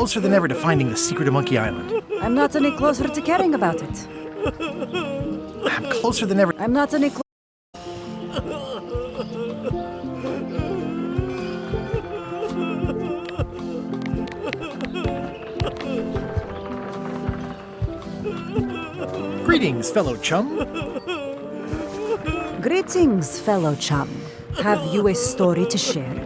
closer than ever to finding the secret of Monkey Island. I'm not any closer to caring about it. I'm closer than ever. I'm not any Greetings, fellow chum. Greetings, fellow chum. Have you a story to share?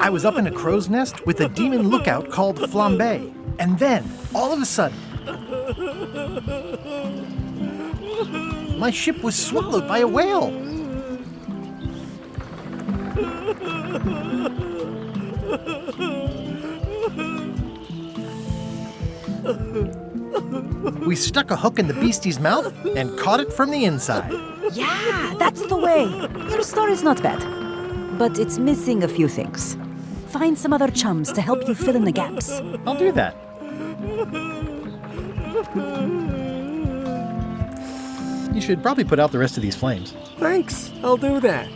I was up in a crow's nest with a demon lookout called Flambe, and then, all of a sudden, my ship was swallowed by a whale. We stuck a hook in the beastie's mouth and caught it from the inside. Yeah, that's the way. Your story's not bad. But it's missing a few things. Find some other chums to help you fill in the gaps. I'll do that. You should probably put out the rest of these flames. Thanks, I'll do that.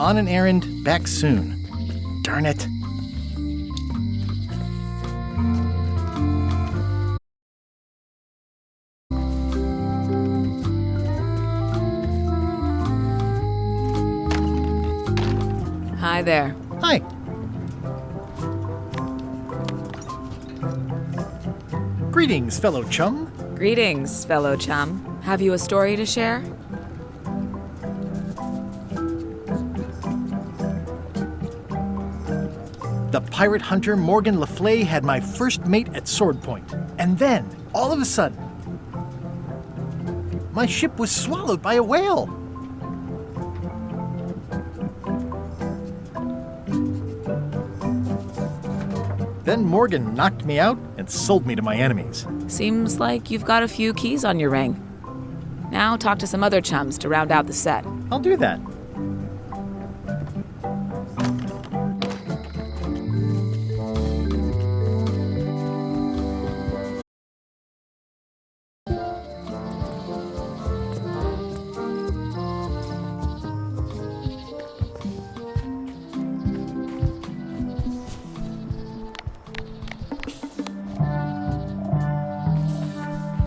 On an errand, back soon. Darn it. Hi there. Hi. Greetings, fellow chum. Greetings, fellow chum. Have you a story to share? The pirate hunter Morgan Le Fay had my first mate at sword point. And then, all of a sudden, my ship was swallowed by a whale. Then Morgan knocked me out and sold me to my enemies. Seems like you've got a few keys on your ring. Now talk to some other chums to round out the set. I'll do that.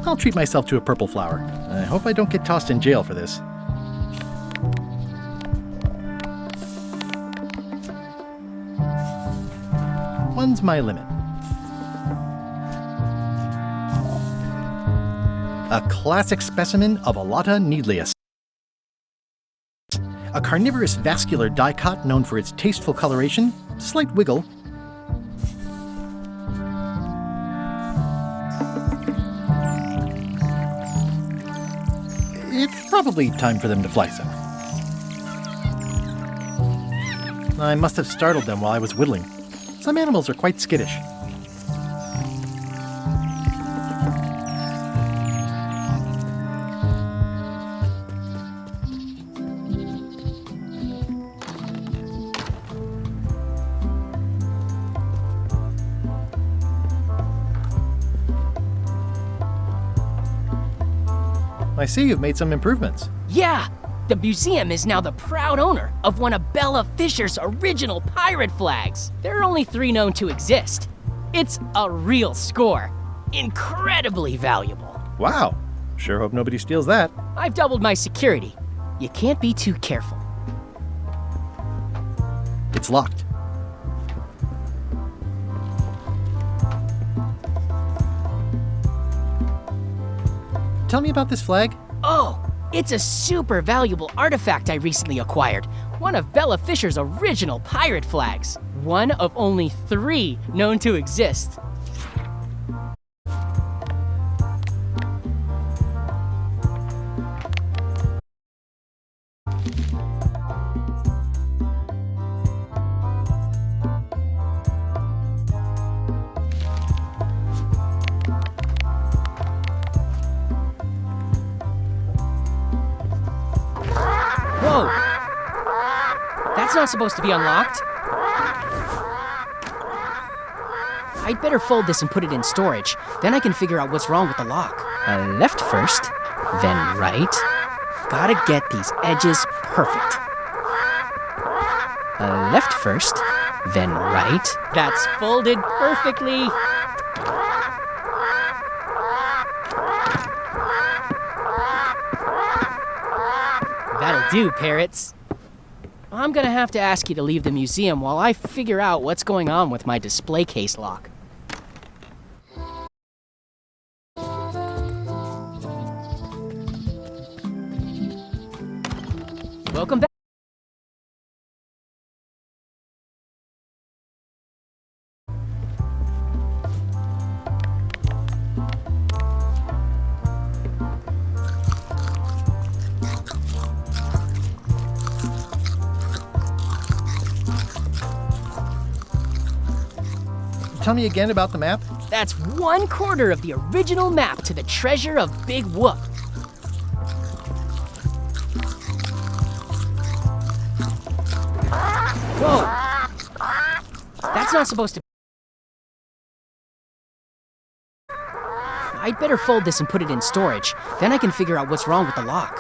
I'll treat myself to a purple flower. I hope I don't get tossed in jail for this. One's my limit. A classic specimen of Alata needleus. A carnivorous vascular dicot known for its tasteful coloration, slight wiggle, it's probably time for them to fly south. I must have startled them while I was whittling. Some animals are quite skittish. I see you've made some improvements. Yeah! The museum is now the proud owner of one of Bella Fisher's original pirate flags. There are only 3 known to exist. It's a real score. Incredibly valuable. Wow. Sure hope nobody steals that. I've doubled my security. You can't be too careful. It's locked. Tell me about this flag. Oh, it's a super valuable artifact I recently acquired. One of Bella Fisher's original pirate flags. One of only 3 known to exist. That's not supposed to be unlocked. I'd better fold this and put it in storage. Then I can figure out what's wrong with the lock. Left first, then right. Gotta get these edges perfect. Left first, then right. That's folded perfectly. That'll do, parrots. I'm gonna have to ask you to leave the museum while I figure out what's going on with my display case lock. Welcome back. Tell me again about the map? That's 1/4 of the original map to the treasure of Big Whoop. Whoa! That's not supposed to... I'd better fold this and put it in storage. Then I can figure out what's wrong with the lock.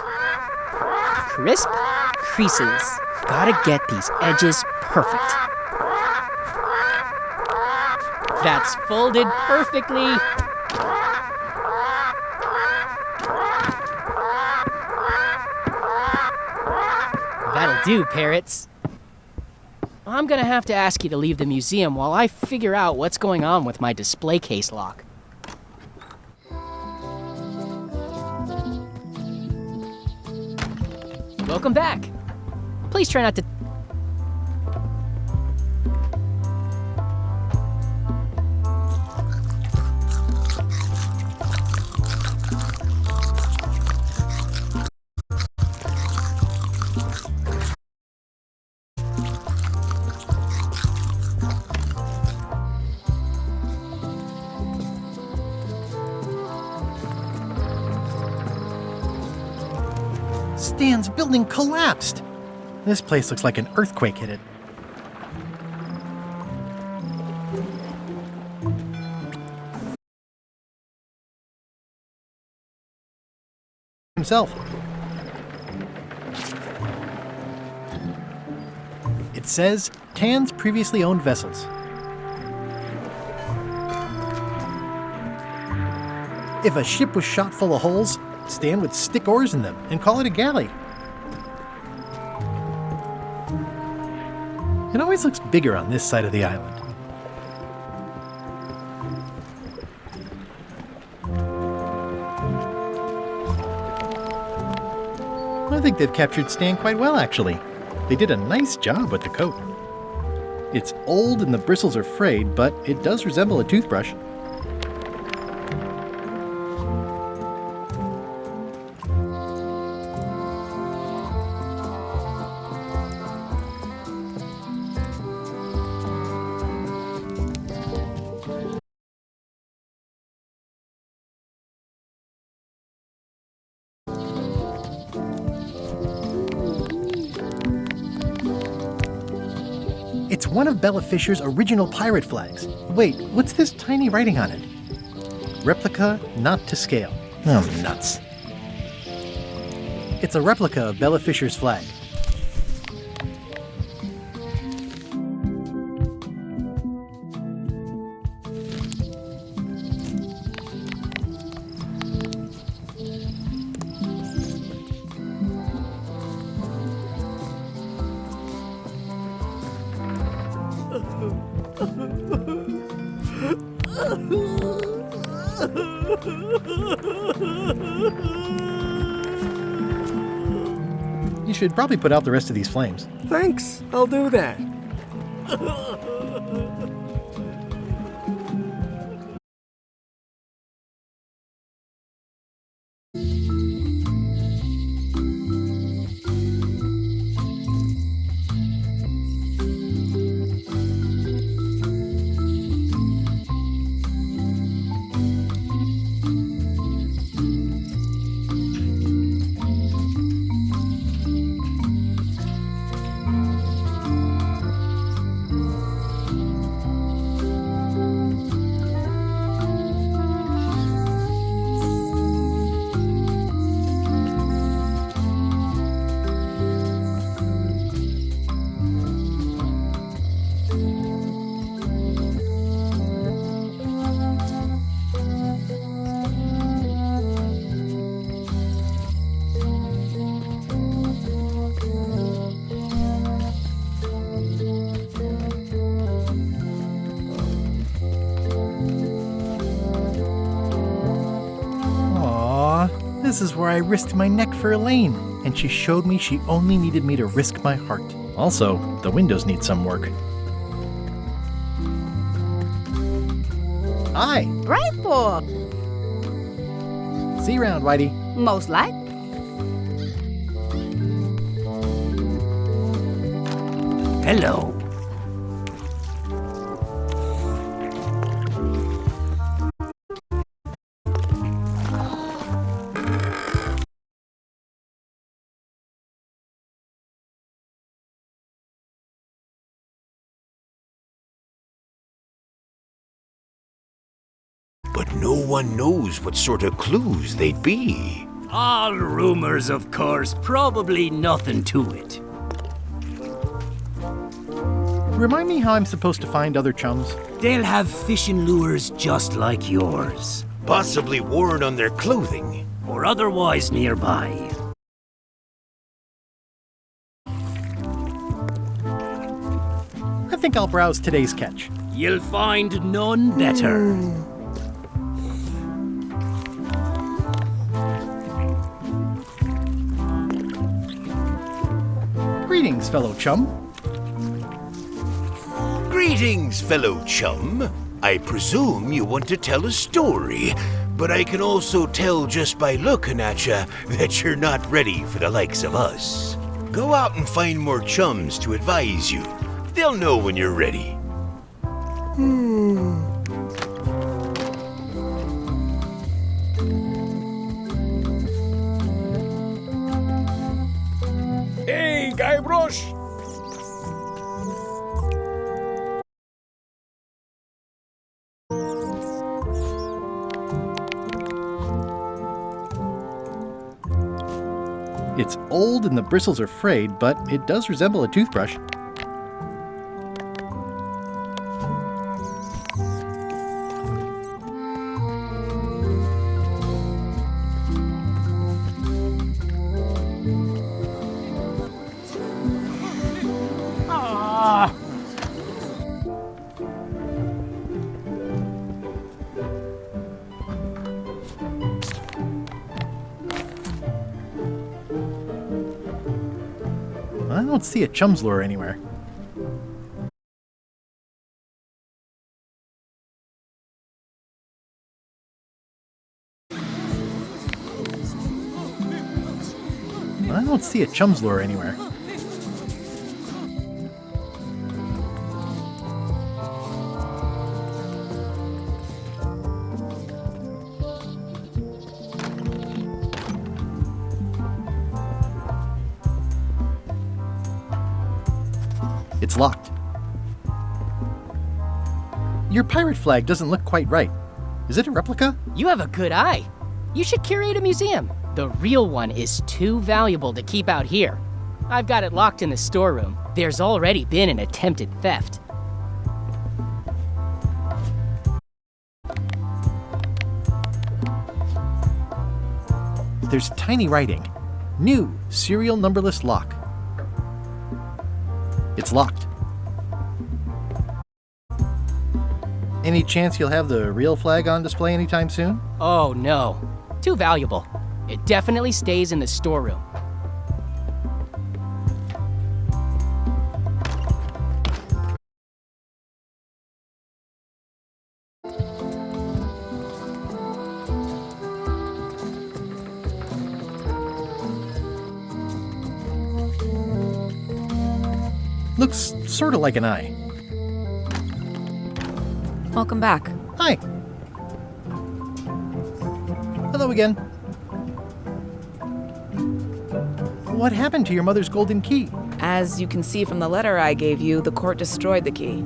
Crisp creases. Gotta get these edges perfect. That's folded perfectly. That'll do, parrots. I'm gonna have to ask you to leave the museum while I figure out what's going on with my display case lock. Welcome back. Please try not to... Stan's building collapsed. This place looks like an earthquake hit it. Himself. It says Tan's previously owned vessels. If a ship was shot full of holes, Stan would stick oars in them and call it a galley. It always looks bigger on this side of the island. I think they've captured Stan quite well, actually. They did a nice job with the coat. It's old and the bristles are frayed, but it does resemble a toothbrush. It's one of Bella Fisher's original pirate flags. Wait, what's this tiny writing on it? Replica not to scale. Oh, nuts. It's a replica of Bella Fisher's flag. You should probably put out the rest of these flames. Thanks, I'll do that. This is where I risked my neck for Elaine, and she showed me she only needed me to risk my heart. Also, the windows need some work. Hi! Right, boy. See you around, Whitey. Most like. Hello. But no one knows what sort of clues they'd be. All rumors, of course. Probably nothing to it. Remind me how I'm supposed to find other chums? They'll have fishing lures just like yours, Possibly worn on their clothing. or otherwise nearby. I think I'll browse today's catch. You'll find none better. Greetings, fellow chum. Greetings, fellow chum. I presume you want to tell a story, but I can also tell just by looking at you that you're not ready for the likes of us. Go out and find more chums to advise you. They'll know when you're ready. Hey, Guybrush! It's old and the bristles are frayed, but it does resemble a toothbrush. I don't see a chum's lure anywhere. I don't see a chum's lure anywhere. It's locked. Your pirate flag doesn't look quite right. Is it a replica? You have a good eye. You should curate a museum. The real one is too valuable to keep out here. I've got it locked in the storeroom. There's already been an attempted theft. There's tiny writing. New serial numberless lock. It's locked. Any chance you'll have the real flag on display anytime soon? Oh no, too valuable. It definitely stays in the storeroom. Looks sort of like an eye. Welcome back. Hi. Hello again. What happened to your mother's golden key? As you can see from the letter I gave you, the court destroyed the key.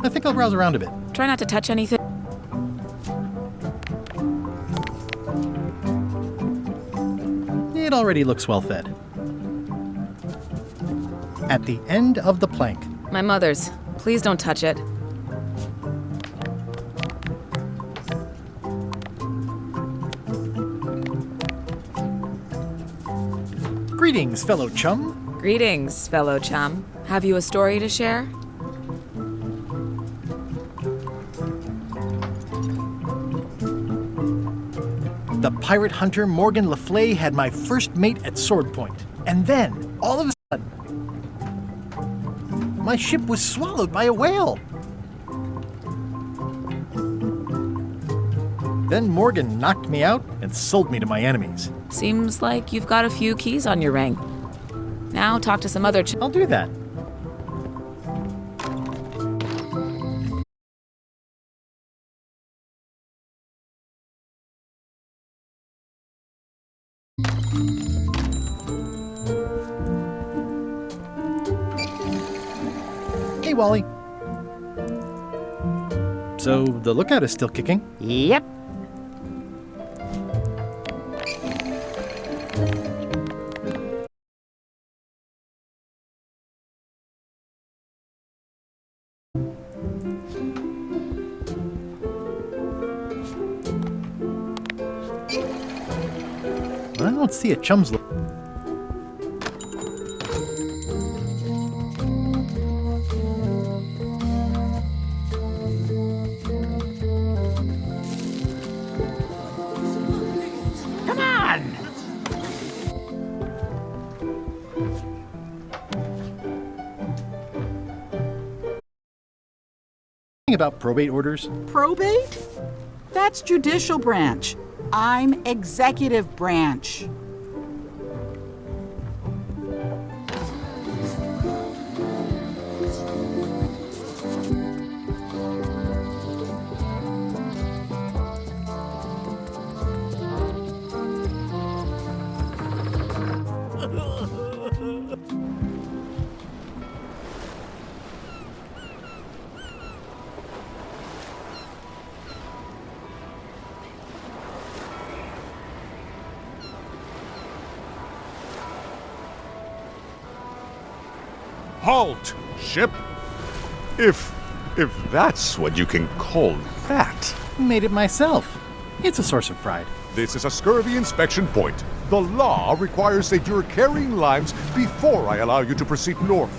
I think I'll browse around a bit. Try not to touch anything. It already looks well fed. At the end of the plank. My mother's. Please don't touch it. Greetings, fellow chum. Greetings, fellow chum. Have you a story to share? the pirate hunter Morgan Le Fay had my first mate at sword point. And then, all of a sudden, my ship was swallowed by a whale. Then Morgan knocked me out and sold me to my enemies. Seems like you've got a few keys on your ring. Now talk to some other I'll do that. Hey, Wally. So the lookout is still kicking? Yep. I don't see a chum's look. Come on! About probate orders. Probate? That's judicial branch. I'm executive branch. Halt, ship! If that's what you can call that. Made it myself. It's a source of pride. This is a scurvy inspection point. The law requires that you're carrying limes before I allow you to proceed north.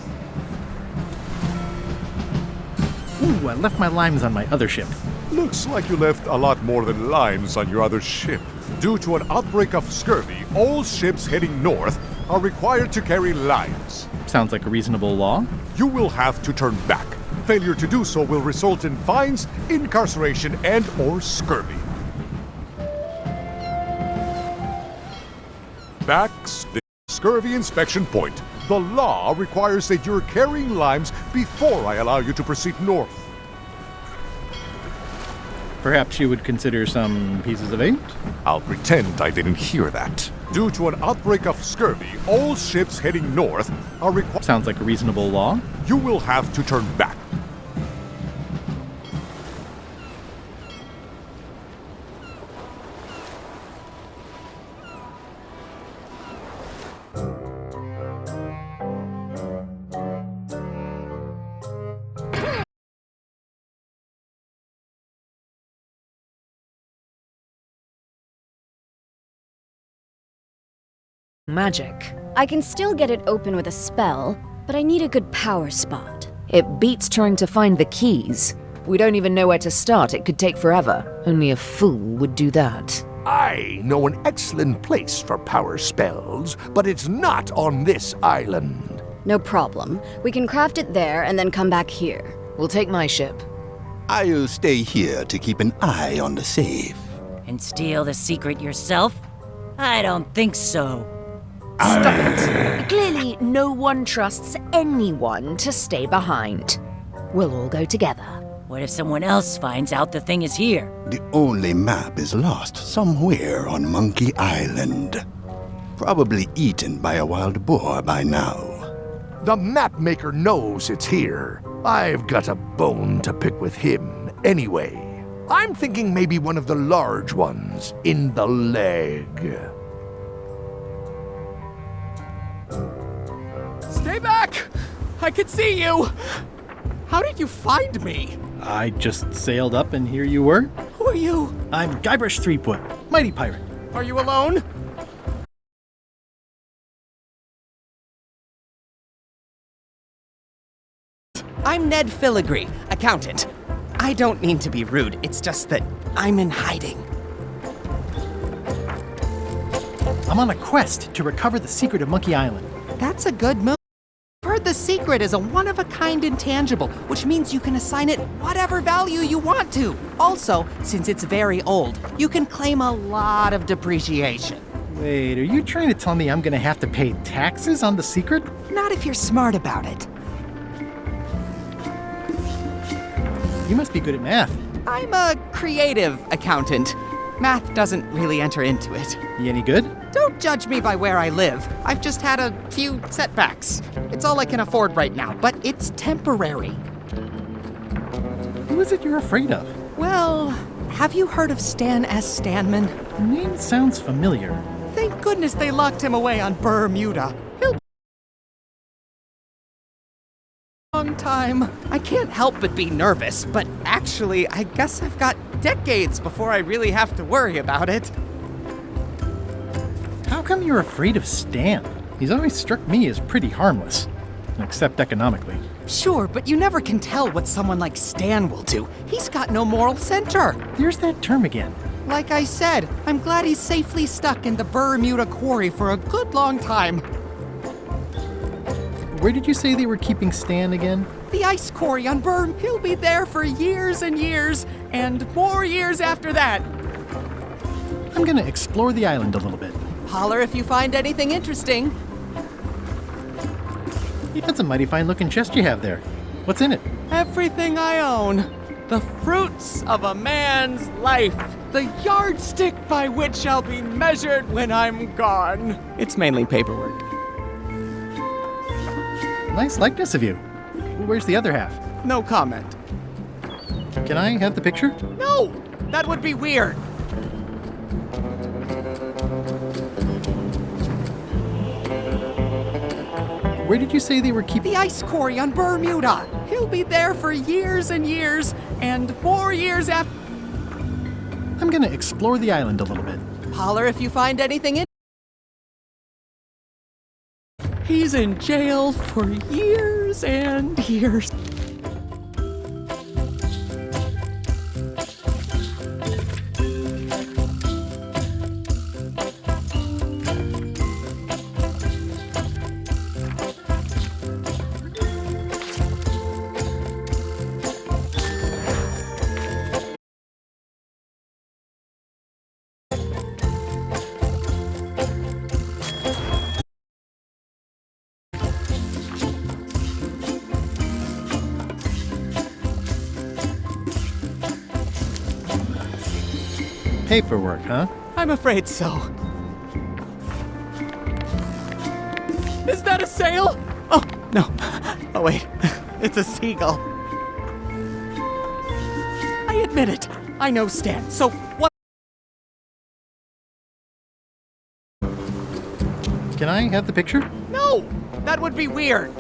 Ooh, I left my limes on my other ship. Looks like you left a lot more than limes on your other ship. Due to an outbreak of scurvy, all ships heading north are required to carry limes. Sounds like a reasonable law. You will have to turn back. Failure to do so will result in fines, incarceration, and/or scurvy. Back's the scurvy inspection point. The law requires that you're carrying limes before I allow you to proceed north. Perhaps you would consider some pieces of eight? I'll pretend I didn't hear that. Due to an outbreak of scurvy, all ships heading north are required. Sounds like a reasonable law. You will have to turn back. Magic. I can still get it open with a spell, but I need a good power spot. It beats trying to find the keys. We don't even know where to start. It could take forever. Only a fool would do that. I know an excellent place for power spells, but it's not on this island. No problem. We can craft it there and then come back here. We'll take my ship. I'll stay here to keep an eye on the safe. And steal the secret yourself? I don't think so. Stop it. Clearly, no one trusts anyone to stay behind. We'll all go together. What if someone else finds out the thing is here? The only map is lost somewhere on Monkey Island. Probably eaten by a wild boar by now. The map maker knows it's here. I've got a bone to pick with him anyway. I'm thinking maybe one of the large ones in the leg. Stay back! I can see you! How did you find me? I just sailed up and here you were. Who are you? I'm Guybrush Threepwood, mighty pirate. Are you alone? I'm Ned Filigree, accountant. I don't mean to be rude, it's just that I'm in hiding. I'm on a quest to recover the secret of Monkey Island. That's a good move. I've heard the secret is a one-of-a-kind intangible, which means you can assign it whatever value you want to. Also, since it's very old, you can claim a lot of depreciation. Wait, are you trying to tell me I'm gonna have to pay taxes on the secret? Not if you're smart about it. You must be good at math. I'm a creative accountant. Math doesn't really enter into it. You any good? Don't judge me by where I live. I've just had a few setbacks. It's all I can afford right now, but it's temporary. Who is it you're afraid of? Well, have you heard of Stan S. Stanman? The name sounds familiar. Thank goodness they locked him away on Bermuda. He'll be a long time. I can't help but be nervous, but actually, I guess I've got decades before I really have to worry about it. How come you're afraid of Stan? He's always struck me as pretty harmless, except economically. Sure, but you never can tell what someone like Stan will do. He's got no moral center. There's that term again. Like I said, I'm glad he's safely stuck in the Bermuda quarry for a good long time. Where did you say they were keeping Stan again? The ice quarry on Berm. He'll be there for years and years, and more years after that. I'm gonna explore the island a little bit. Holler if you find anything interesting. That's a mighty fine looking chest you have there. What's in it? Everything I own. The fruits of a man's life. The yardstick by which I'll be measured when I'm gone. It's mainly paperwork. Nice likeness of you. Where's the other half? No comment. Can I have the picture? No! That would be weird. Where did you say they were keeping the ice quarry on Bermuda? He'll be there for years and years, and more years after. I'm gonna explore the island a little bit. Holler if you find anything in. He's in jail for years and years. Paperwork, huh? I'm afraid so. Is that a sail? Oh, no. Oh, wait. It's a seagull. I admit it. I know Stan, so what? Can I have the picture? No! That would be weird.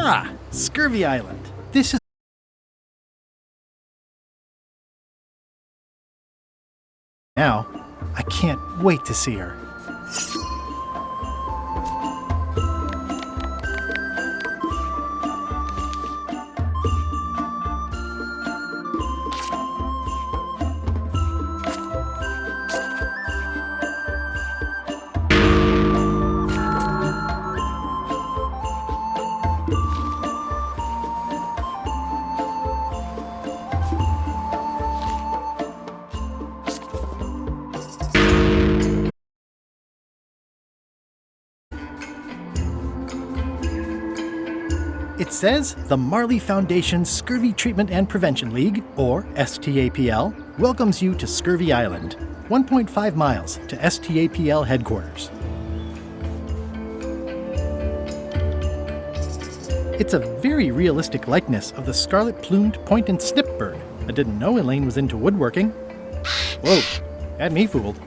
Ah, Scurvy Island. This is... Now, I can't wait to see her. It says the Marley Foundation Scurvy Treatment and Prevention League, or STAPL, welcomes you to Scurvy Island, 1.5 miles to STAPL headquarters. It's a very realistic likeness of the scarlet-plumed point and snip bird. I didn't know Elaine was into woodworking. Whoa, had me fooled.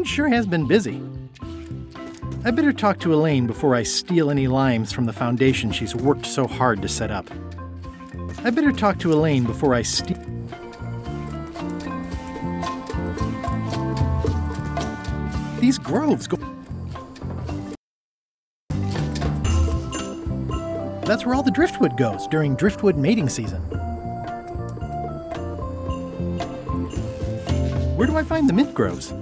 sure has been busy. I better talk to Elaine before I steal any limes from the foundation she's worked so hard to set up. These groves go... That's where all the driftwood goes during driftwood mating season. Where do I find the mint groves?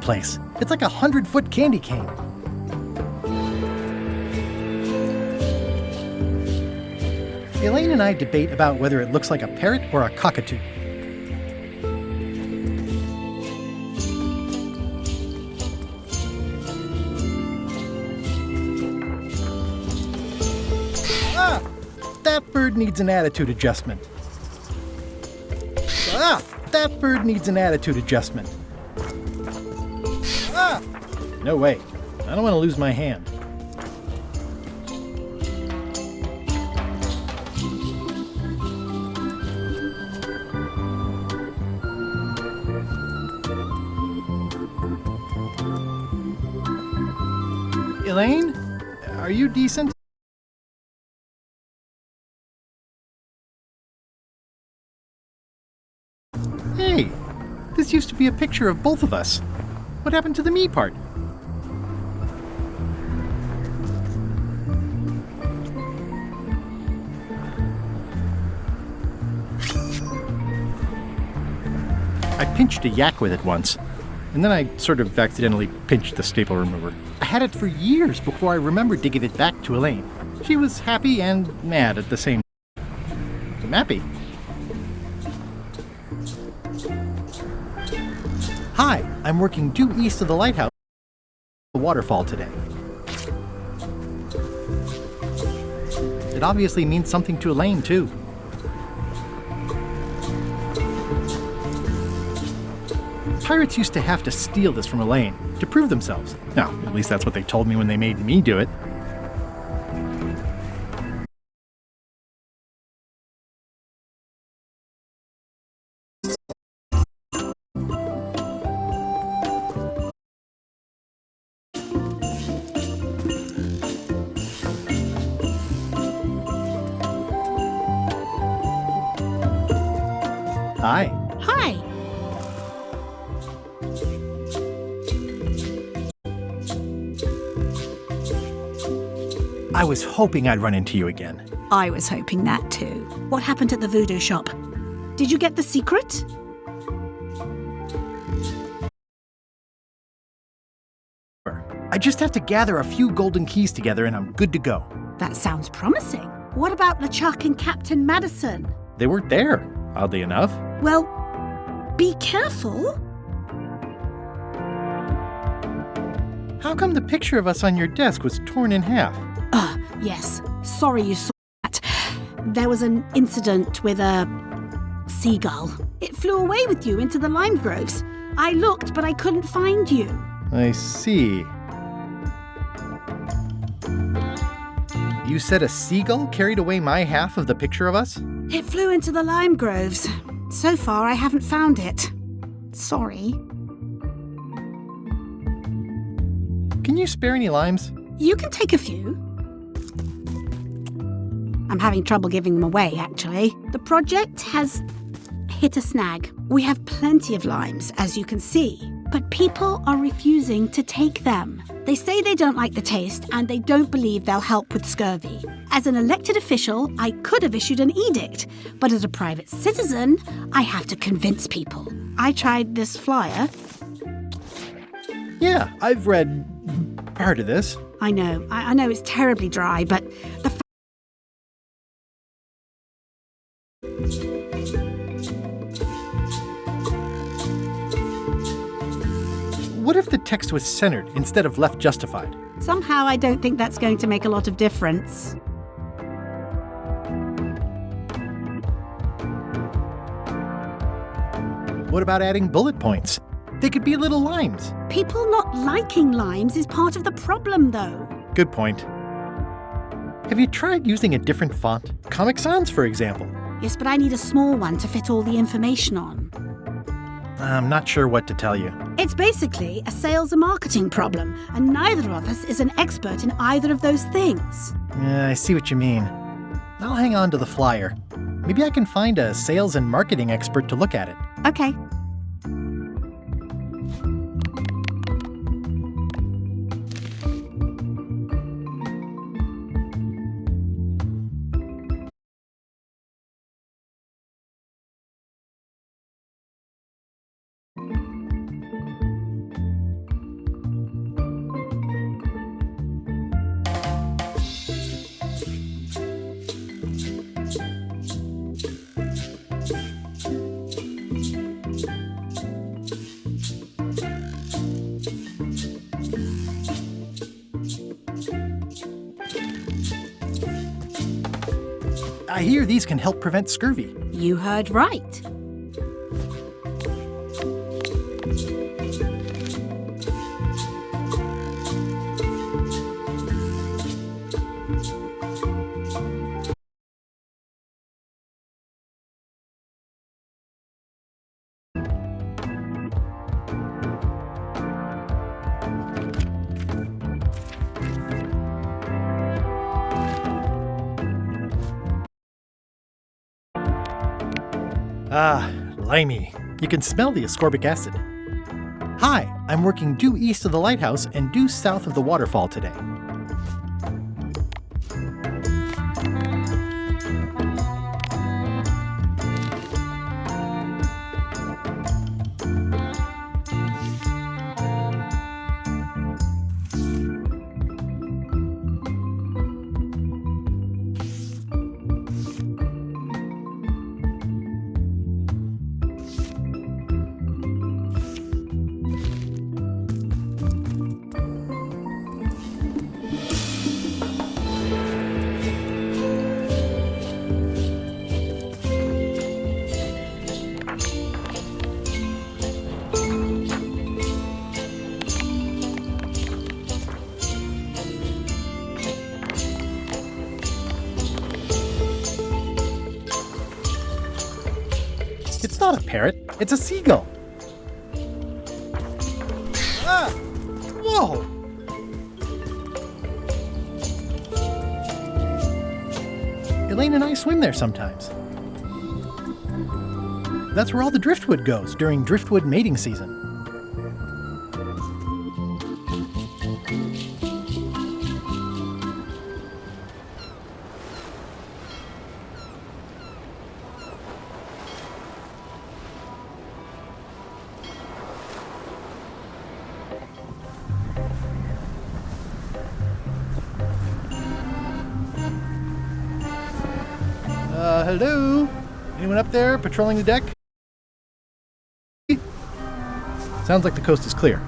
Place. It's like a 100-foot candy cane. Elaine and I debate about whether it looks like a parrot or a cockatoo. Ah! That bird needs an attitude adjustment. Ah! That bird needs an attitude adjustment. Ah! No way. I don't want to lose my hand. Elaine? Are you decent? Hey, this used to be a picture of both of us. What happened to the me part? I pinched a yak with it once, and then I sort of accidentally pinched the staple remover. I had it for years before I remembered to give it back to Elaine. She was happy and mad at the same time. I'm happy. Hi, I'm working due east of the lighthouse, the waterfall today. It obviously means something to Elaine, too. Pirates used to have to steal this from Elaine to prove themselves. Now, at least that's what they told me when they made me do it. Hi. Hi. I was hoping I'd run into you again. I was hoping that too. What happened at the voodoo shop? Did you get the secret? I just have to gather a few golden keys together and I'm good to go. That sounds promising. What about LeChuck and Captain Madison? They weren't there, oddly enough. Well, be careful. How come the picture of us on your desk was torn in half? Yes. Sorry you saw that. There was an incident with a seagull. It flew away with you into the lime groves. I looked, but I couldn't find you. I see. You said a seagull carried away my half of the picture of us? It flew into the lime groves. So far, I haven't found it. Sorry. Can you spare any limes? You can take a few. I'm having trouble giving them away, actually. The project has hit a snag. We have plenty of limes, as you can see, but people are refusing to take them. They say they don't like the taste and they don't believe they'll help with scurvy. As an elected official, I could have issued an edict, but as a private citizen, I have to convince people. I tried this flyer. Yeah, I've read part of this. I know it's terribly dry, but the What if the text was centered instead of left justified? somehow I don't think that's going to make a lot of difference. What about adding bullet points? They could be little limes. People not liking limes is part of the problem, though. Good point. Have you tried using a different font? Comic Sans, for example. Yes, but I need a small one to fit all the information on. I'm not sure what to tell you. It's basically a sales and marketing problem, and neither of us is an expert in either of those things. Yeah, I see what you mean. I'll hang on to the flyer. Maybe I can find a sales and marketing expert to look at it. Okay. I hear these can help prevent scurvy. You heard right. Ah, limey. You can smell the ascorbic acid. Hi, I'm working due east of the lighthouse and due south of the waterfall today. It's not a parrot, it's a seagull. Ah! Whoa! Elaine and I swim there sometimes. That's where all the driftwood goes during driftwood mating season. Hello? Anyone up there patrolling the deck? Sounds like the coast is clear.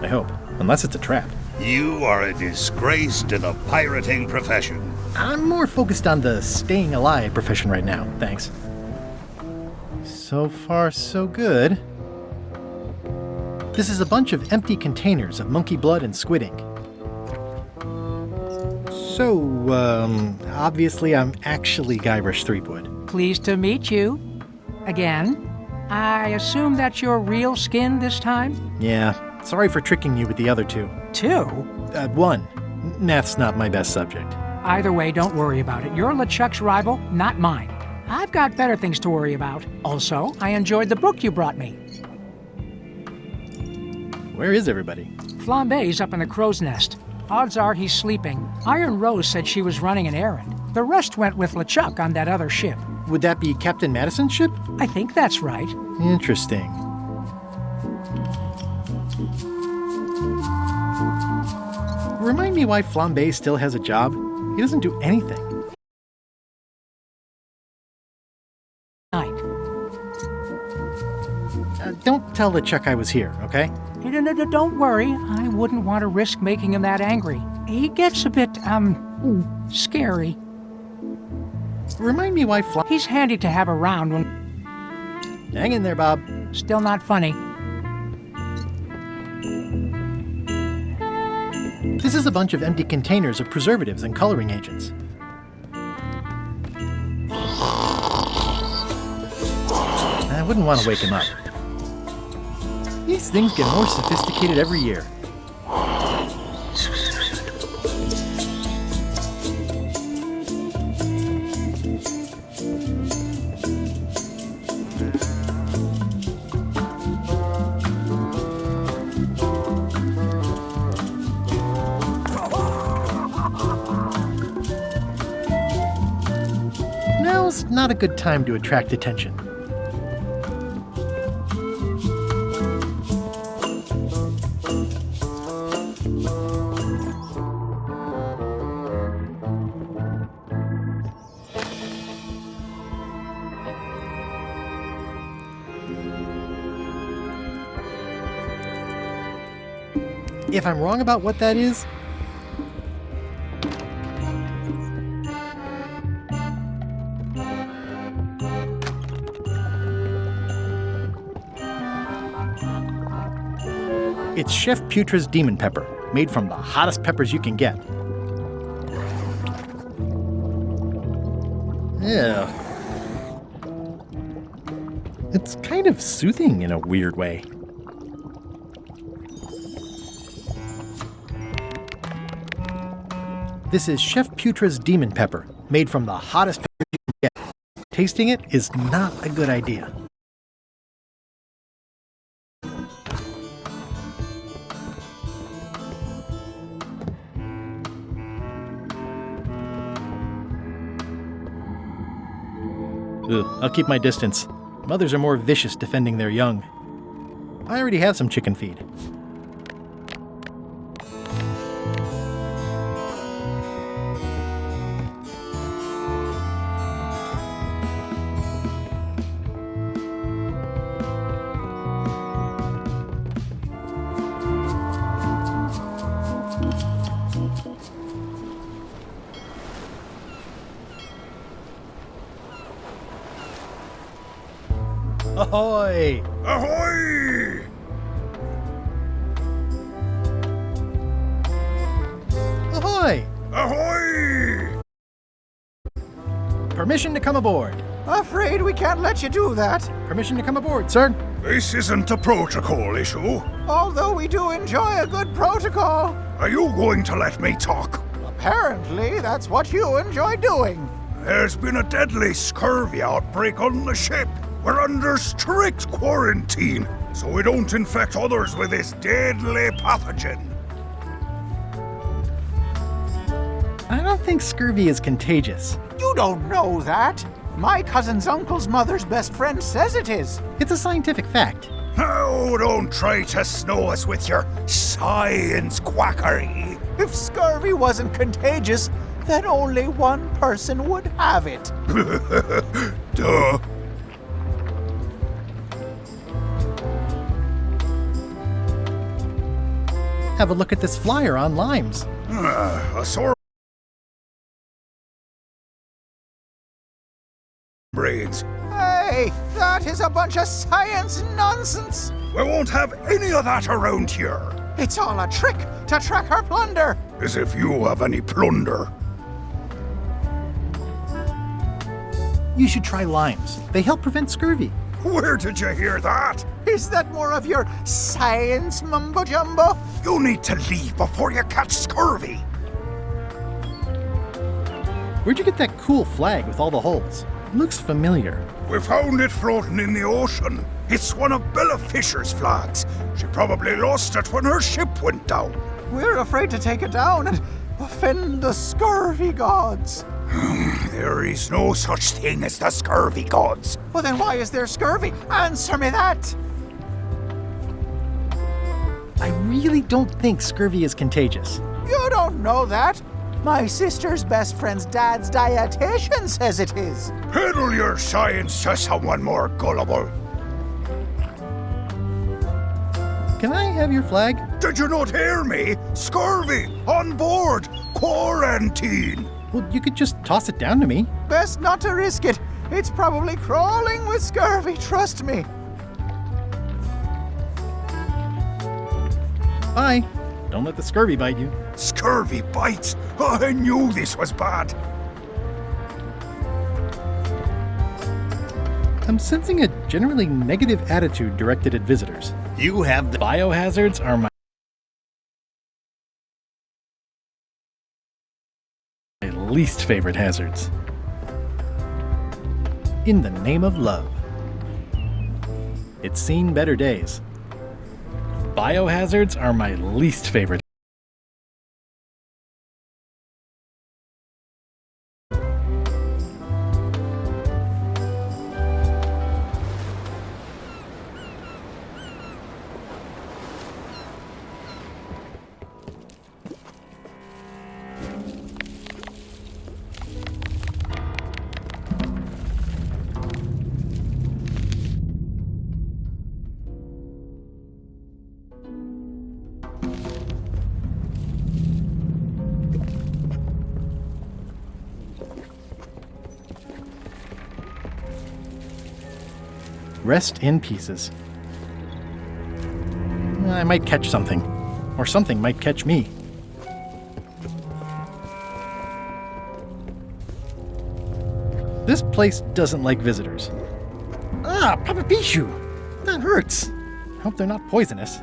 I hope. Unless it's a trap. You are a disgrace to the pirating profession. I'm more focused on the staying alive profession right now, thanks. So far, so good. This is a bunch of empty containers of monkey blood and squid ink. So, obviously I'm actually Guybrush Threepwood. Pleased to meet you. Again. I assume that's your real skin this time? Yeah, sorry for tricking you with the other two. Two? One. Math's not my best subject. Either way, don't worry about it. You're LeChuck's rival, not mine. I've got better things to worry about. Also, I enjoyed the book you brought me. Where is everybody? Flambe's up in the crow's nest. Odds are he's sleeping. Iron Rose said she was running an errand. The rest went with LeChuck on that other ship. Would that be Captain Madison's ship? I think that's right. Interesting. Remind me why Flambe still has a job? He doesn't do anything. Don't tell LeChuck I was here, okay? No, don't worry. I wouldn't want to risk making him that angry. He gets a bit, scary. Remind me why He's handy to have around when... Hang in there, Bob. Still not funny. This is a bunch of empty containers of preservatives and coloring agents. I wouldn't want to wake him up. These things get more sophisticated every year. Now's not a good time to attract attention. If I'm wrong about what that is, it's Chef Putra's Demon Pepper, made from the hottest peppers you can get. Yeah. It's kind of soothing in a weird way. This is Chef Putra's Demon Pepper, made from the hottest pepper you can get. Tasting it is not a good idea. Ugh, I'll keep my distance. Mothers are more vicious defending their young. I already have some chicken feed. Ahoy! Ahoy! Ahoy! Ahoy! Permission to come aboard. Afraid we can't let you do that. Permission to come aboard, sir. This isn't a protocol issue. Although we do enjoy a good protocol. Are you going to let me talk? Apparently, that's what you enjoy doing. There's been a deadly scurvy outbreak on the ship. We're under strict quarantine, so we don't infect others with this deadly pathogen. I don't think scurvy is contagious. You don't know that. My cousin's uncle's mother's best friend says it is. It's a scientific fact. Oh, don't try to snow us with your science quackery. If scurvy wasn't contagious, then only one person would have it. Duh. Have a look at this flyer on Limes. A sore brains. Hey, that is a bunch of science nonsense. We won't have any of that around here. It's all a trick to track our plunder. As if you have any plunder. You should try limes. They help prevent scurvy. Where did you hear that? Is that more of your science mumbo-jumbo? You need to leave before you catch scurvy. Where'd you get that cool flag with all the holes? It looks familiar. We found it floating in the ocean. It's one of Bella Fisher's flags. She probably lost it when her ship went down. We're afraid to take it down and offend the scurvy gods. There is no such thing as the scurvy gods. Well, then why is there scurvy? Answer me that! I really don't think scurvy is contagious. You don't know that. My sister's best friend's dad's dietitian says it is. Peddle your science to someone more gullible. Can I have your flag? Did you not hear me? Scurvy! On board! Quarantine! Well, you could just toss it down to me. Best not to risk it. It's probably crawling with scurvy, trust me. Bye. Don't let the scurvy bite you. Scurvy bites? I knew this was bad. I'm sensing a generally negative attitude directed at visitors. You have the biohazards are my least favorite hazards. In the name of love. It's seen better days. Biohazards are my least favorite. Rest in pieces. I might catch something, or something might catch me. This place doesn't like visitors. Ah, Papa Pichu! That hurts. Hope they're not poisonous.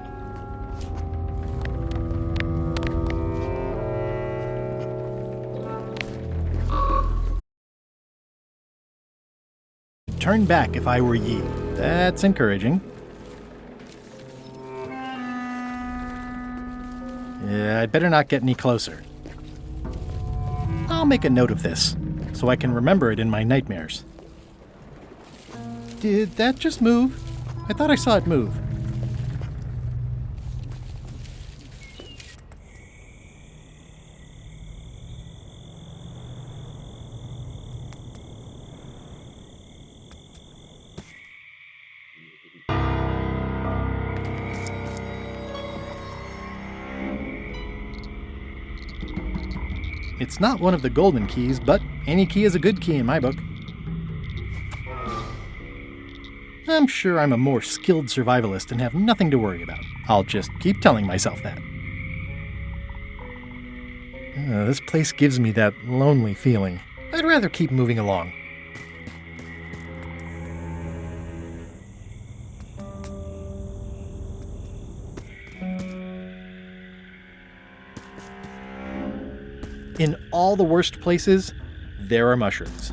Turn back if I were ye. That's encouraging. Yeah, I'd better not get any closer. I'll make a note of this, so I can remember it in my nightmares. Did that just move? I thought I saw it move. It's not one of the golden keys, but any key is a good key in my book. I'm sure I'm a more skilled survivalist and have nothing to worry about. I'll just keep telling myself that. This place gives me that lonely feeling. I'd rather keep moving along. In all the worst places, there are mushrooms.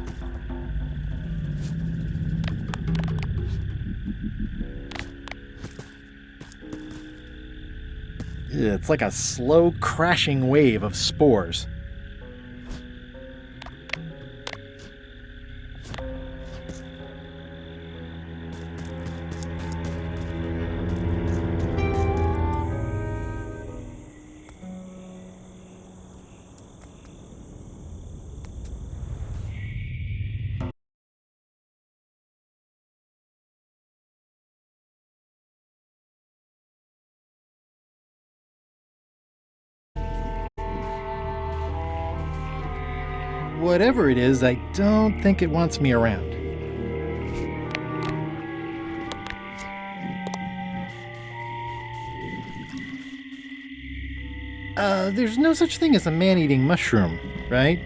It's like a slow crashing wave of spores. Whatever it is, I don't think it wants me around. There's no such thing as a man-eating mushroom, right?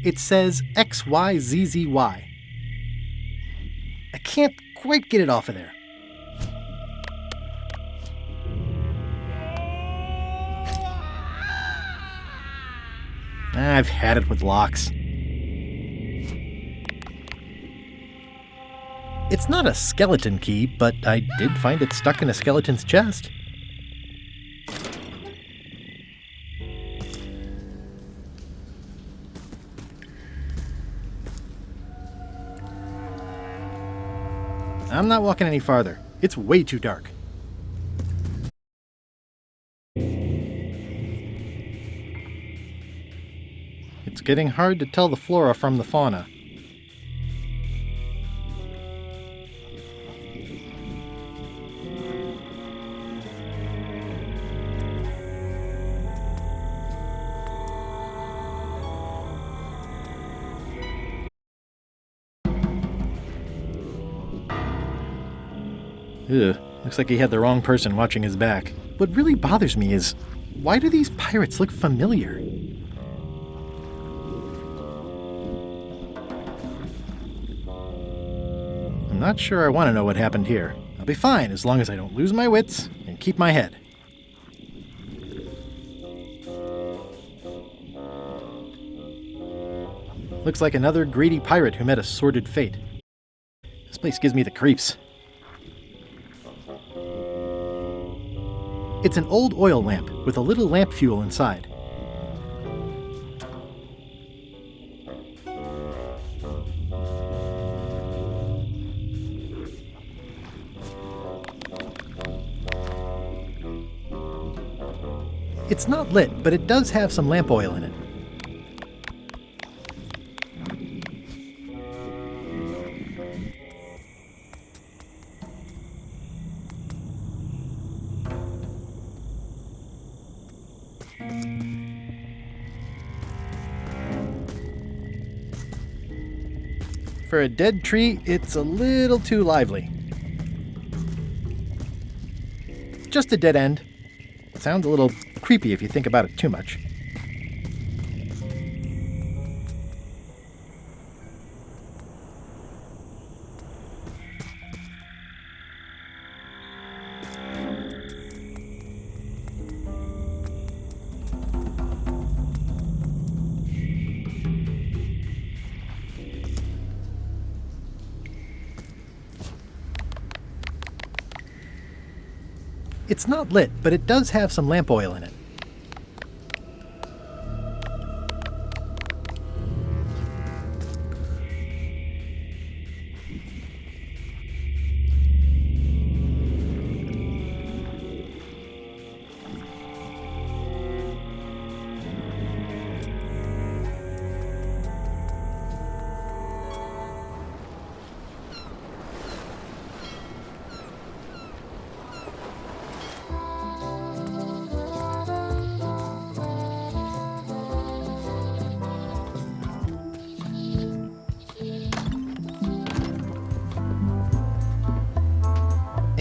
It says XYZZY. I can't quite get it off of there. I've had it with locks. It's not a skeleton key, but I did find it stuck in a skeleton's chest. I'm not walking any farther. It's way too dark. It's getting hard to tell the flora from the fauna. Ugh, looks like he had the wrong person watching his back. What really bothers me is, why do these pirates look familiar? I'm not sure I want to know what happened here. I'll be fine as long as I don't lose my wits and keep my head. Looks like another greedy pirate who met a sordid fate. This place gives me the creeps. It's an old oil lamp with a little lamp fuel inside. It's not lit, but it does have some lamp oil in it. For a dead tree, it's a little too lively. Just a dead end. Sounds a little creepy if you think about it too much. It's not lit, but it does have some lamp oil in it.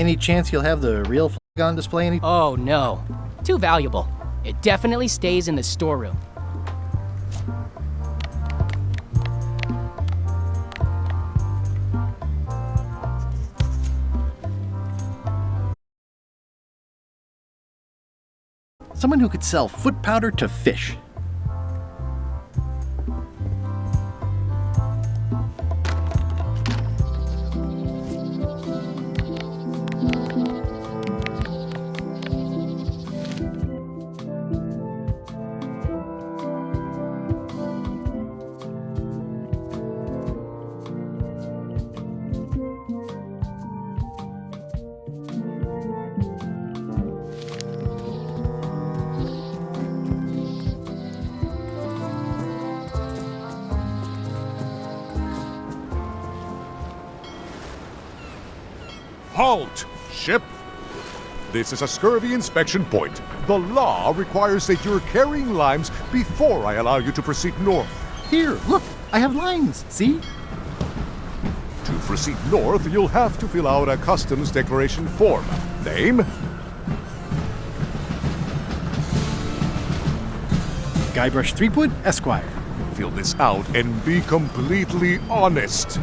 Any chance you'll have the real flag on display Oh no. Too valuable. It definitely stays in the storeroom. Someone who could sell foot powder to fish. Halt! Ship! This is a scurvy inspection point. The law requires that you're carrying limes before I allow you to proceed north. Here, look, I have limes, see? To proceed north, you'll have to fill out a customs declaration form. Name? Guybrush Threepwood, Esquire. Fill this out and be completely honest.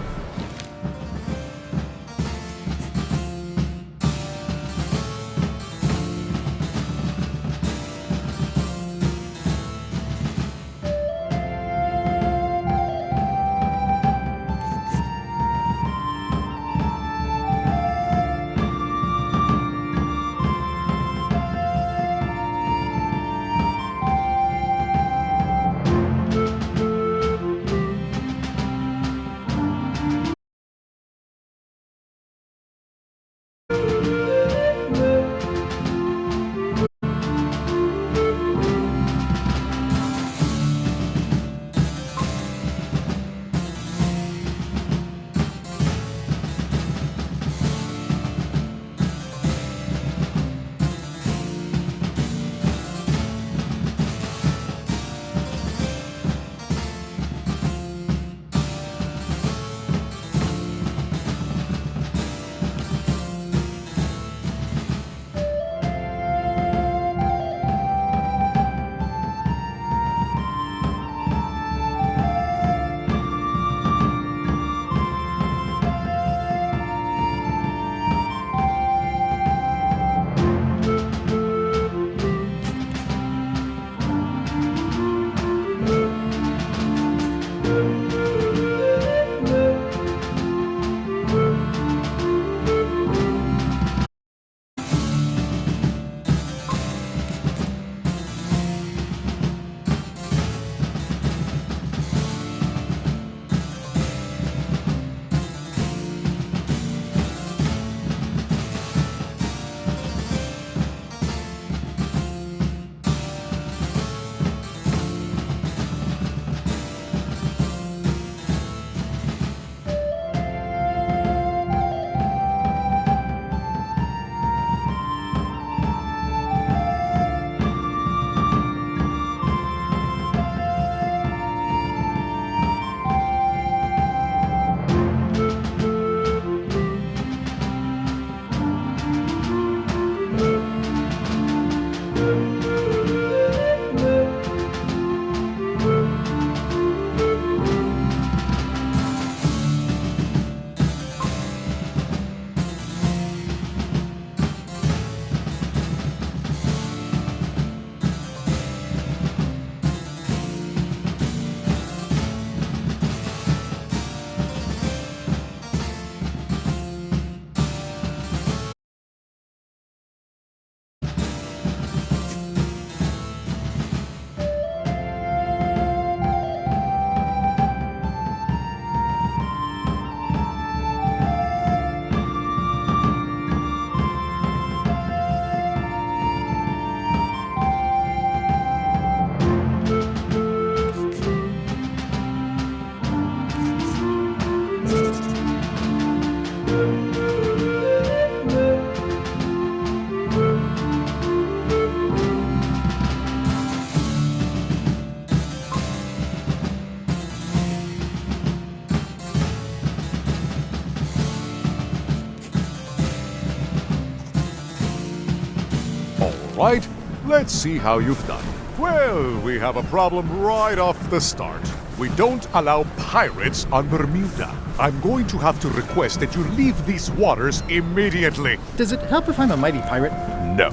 right, let's see how you've done. Well, we have a problem right off the start. We don't allow pirates on Bermuda. I'm going to have to request that you leave these waters immediately. Does it help if I'm a mighty pirate? No.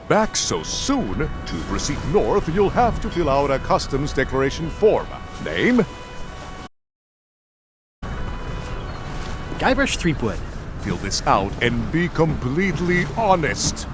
Back so soon? To proceed north, you'll have to fill out a customs declaration form. Name? Guybrush Threepwood. Fill this out and be completely honest.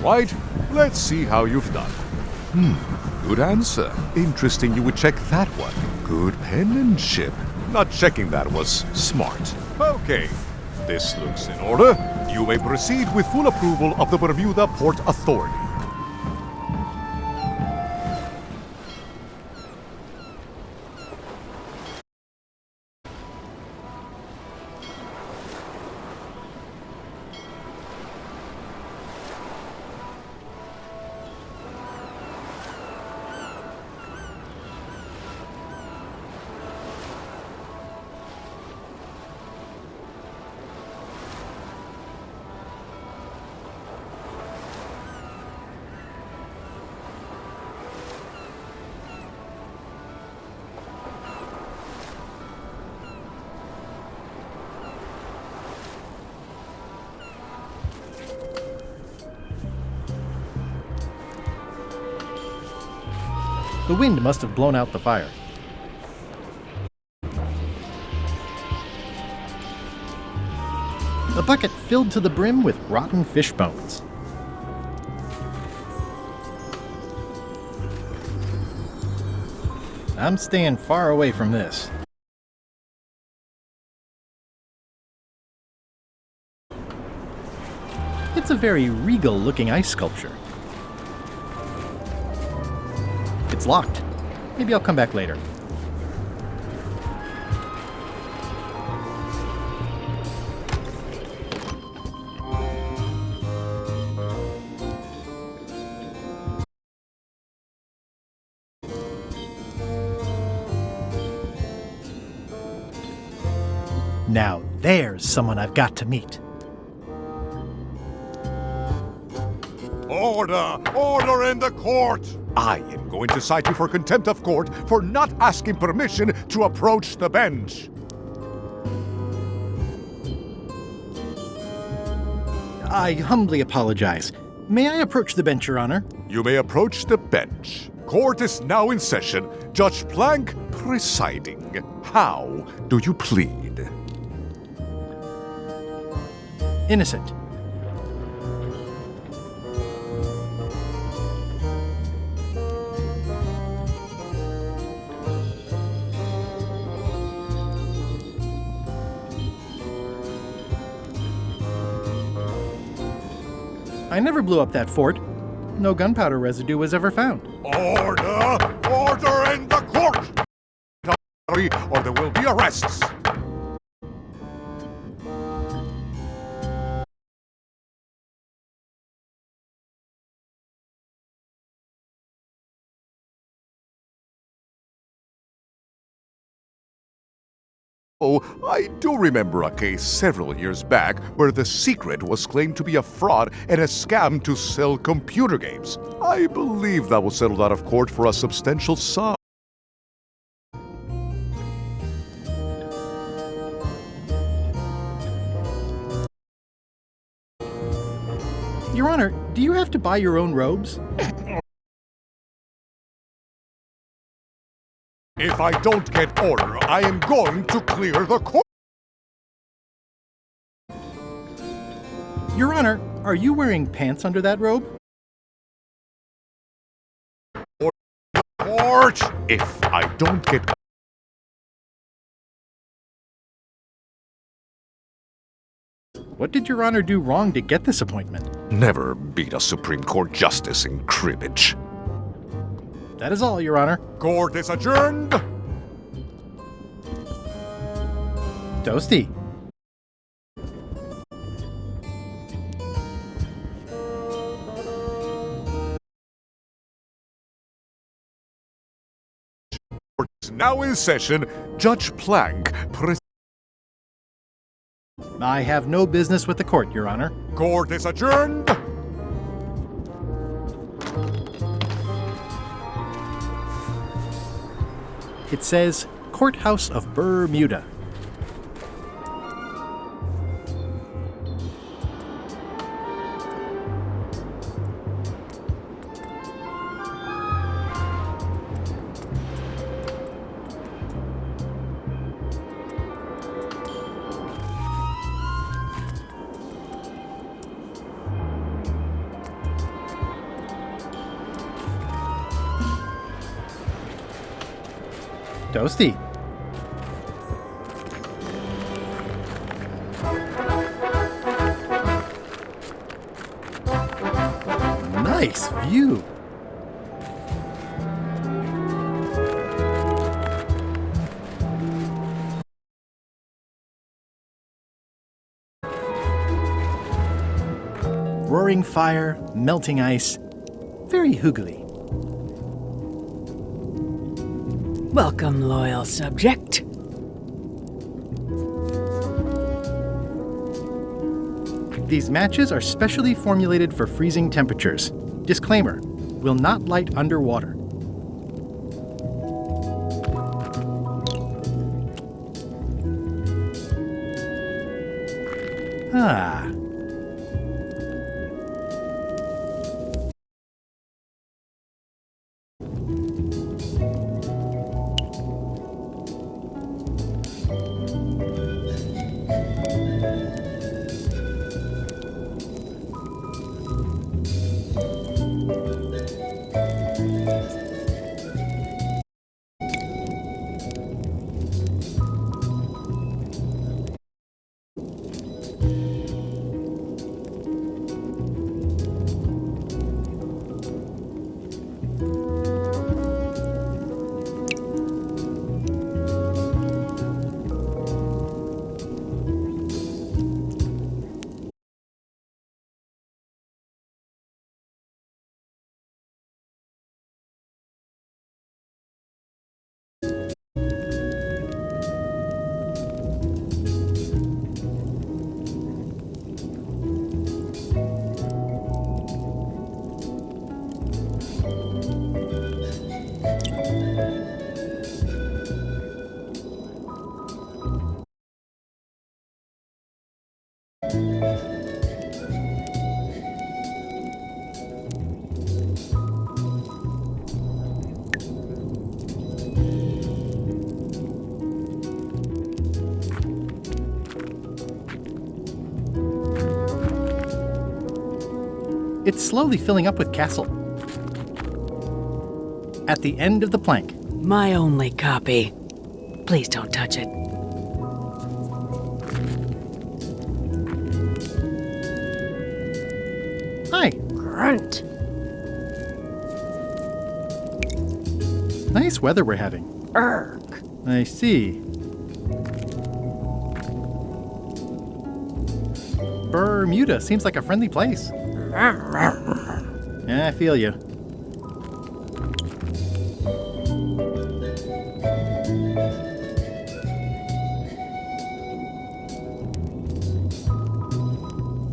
right. Let's see how you've done. Good answer. Interesting you would check that one. Good penmanship. Not checking that was smart. Okay, this looks in order. You may proceed with full approval of the Bermuda Port Authority. The wind must have blown out the fire. The bucket filled to the brim with rotten fish bones. I'm staying far away from this. It's a very regal-looking ice sculpture. It's locked. Maybe I'll come back later. Now there's someone I've got to meet. Order! Order in the court! I am going to cite you for contempt of court for not asking permission to approach the bench. I humbly apologize. May I approach the bench, Your Honor? You may approach the bench. Court is now in session. Judge Plank presiding. How do you plead? Innocent. I never blew up that fort. No gunpowder residue was ever found. Order! Order in the court! Or there will be arrests. Oh, I do remember a case several years back where the secret was claimed to be a fraud and a scam to sell computer games. I believe that was settled out of court for a substantial sum. Your Honor, do you have to buy your own robes? If I don't get order, I am going to clear the court. Your Honor, are you wearing pants under that robe? Court! If I don't get... What did Your Honor do wrong to get this appointment? Never beat a Supreme Court justice in cribbage. That is all, Your Honor. Court is adjourned! Toasty. Court is now in session. Judge Plank I have no business with the court, Your Honor. Court is adjourned! It says Courthouse of Bermuda. Toasty. Nice view. Roaring fire, melting ice. Very hoogly. Welcome, loyal subject. These matches are specially formulated for freezing temperatures. Disclaimer, will not light underwater. Ah. It's slowly filling up with castle. At the end of the plank. My only copy. Please don't touch it. Hi. Grunt. Nice weather we're having. Erg. I see. Bermuda seems like a friendly place. Yeah, I feel you.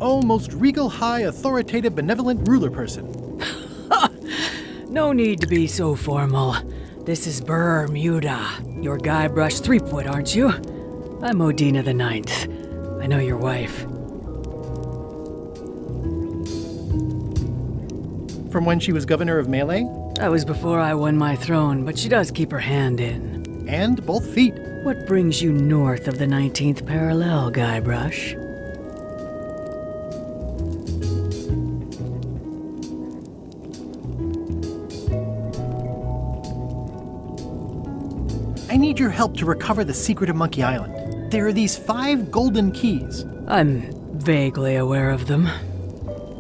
Oh, most regal, high, authoritative, benevolent ruler person. No need to be so formal. This is Bermuda. You're Guybrush Threepwood, aren't you? I'm Odina the Ninth. I know your wife. From when she was governor of Melee? That was before I won my throne, but she does keep her hand in. And both feet. What brings you north of the 19th parallel, Guybrush? I need your help to recover the secret of Monkey Island. There are these 5 golden keys. I'm vaguely aware of them.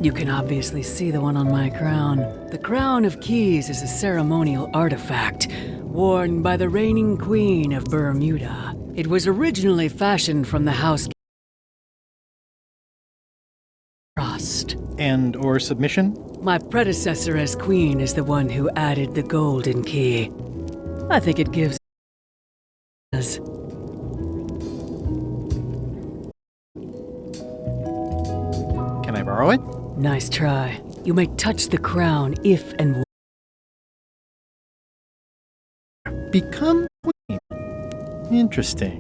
You can obviously see the one on my crown. The Crown of Keys is a ceremonial artifact worn by the reigning queen of Bermuda. It was originally fashioned from the House Frost. And or submission? My predecessor as queen is the one who added the golden key. I think it gives us. Can I borrow it? Nice try. You may touch the crown if and become queen. Interesting.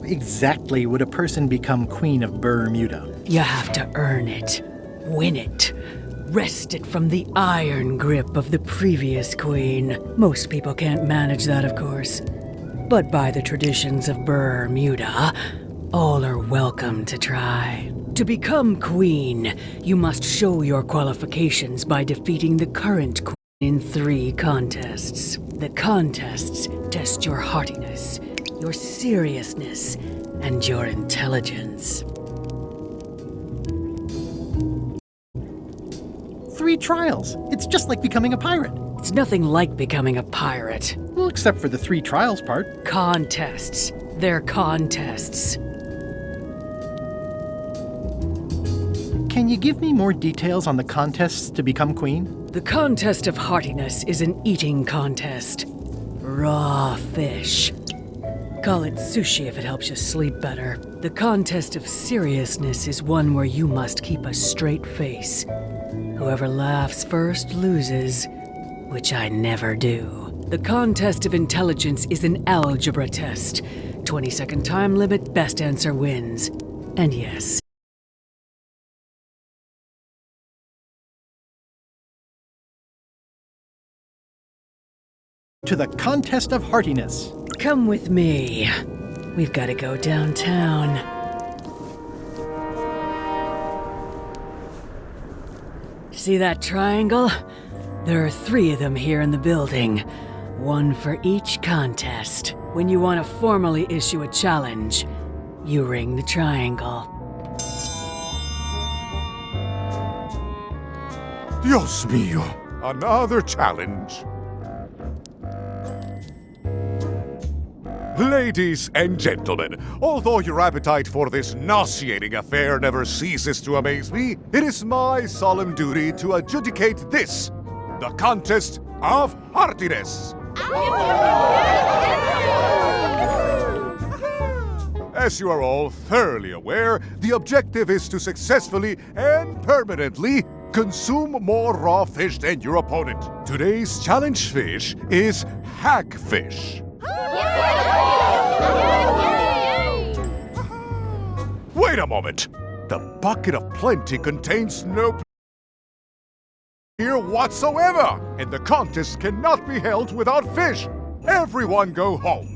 Exactly would a person become queen of Bermuda? You have to earn it, win it, wrest it from the iron grip of the previous queen. Most people can't manage that, of course. But by the traditions of Bermuda, all are welcome to try. To become queen, you must show your qualifications by defeating the current queen in 3 contests. The contests test your heartiness, your seriousness, and your intelligence. 3 trials. It's just like becoming a pirate. It's nothing like becoming a pirate. Well, except for the 3 trials part. Contests. They're contests. Can you give me more details on the contests to become queen? The contest of heartiness is an eating contest. Raw fish. Call it sushi if it helps you sleep better. The contest of seriousness is one where you must keep a straight face. Whoever laughs first loses, which I never do. The contest of intelligence is an algebra test. 20-second time limit, best answer wins. And yes, to the contest of heartiness. come with me. We've got to go downtown. See that triangle? There are 3 of them here in the building. 1 for each contest. When you want to formally issue a challenge, you ring the triangle. Dios mío, another challenge. Ladies and gentlemen, although your appetite for this nauseating affair never ceases to amaze me, it is my solemn duty to adjudicate this, the contest of heartiness. As you are all thoroughly aware, the objective is to successfully and permanently consume more raw fish than your opponent. Today's challenge fish is hagfish. Wait a moment! The bucket of plenty contains no here whatsoever, and the contest cannot be held without fish. Everyone go home.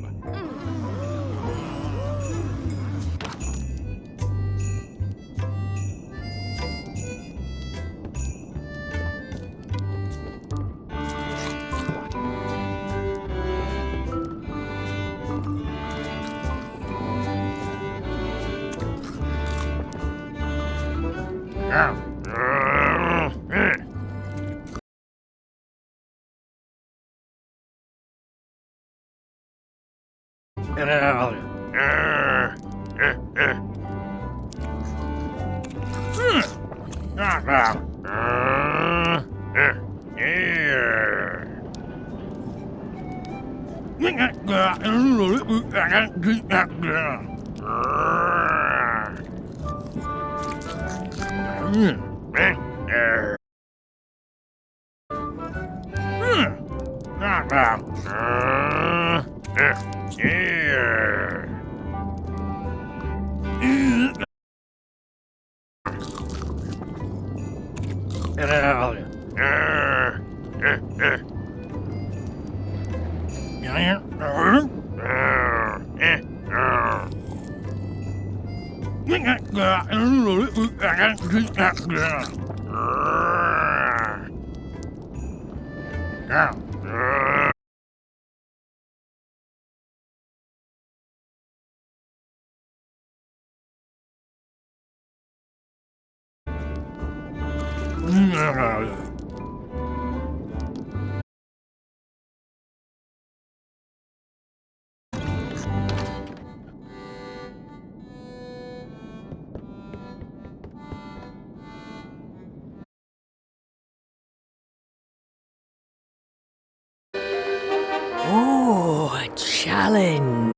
Oh, a challenge.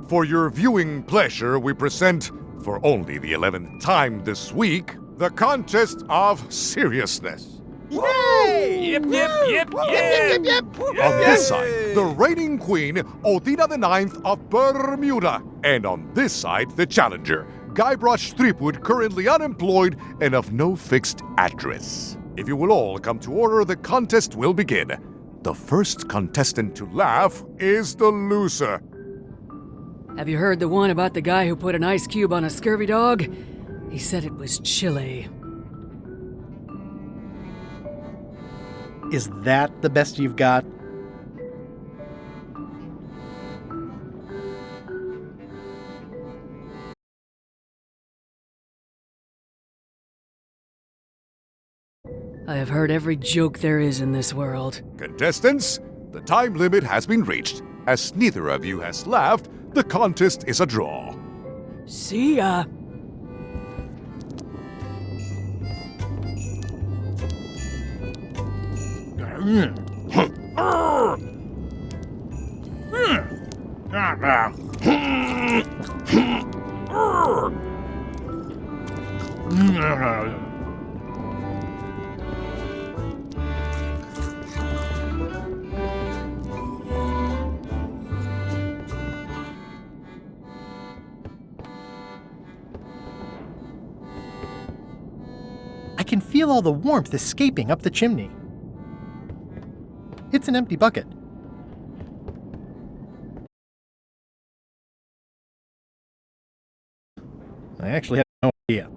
For your viewing pleasure, we present, for only the 11th time this week, the contest of seriousness. Yay! Yip, yip, yip, yip! On this side, the reigning queen, Odina IX of Bermuda. And on this side, the challenger, Guybrush Threepwood, currently unemployed and of no fixed address. If you will all come to order, the contest will begin. The first contestant to laugh is the loser. Have you heard the one about the guy who put an ice cube on a scurvy dog? He said it was chilly. Is that the best you've got? I have heard every joke there is in this world. Contestants, the time limit has been reached. As neither of you has laughed, the contest is a draw. See ya! I can feel all the warmth escaping up the chimney. It's an empty bucket. I actually have no idea.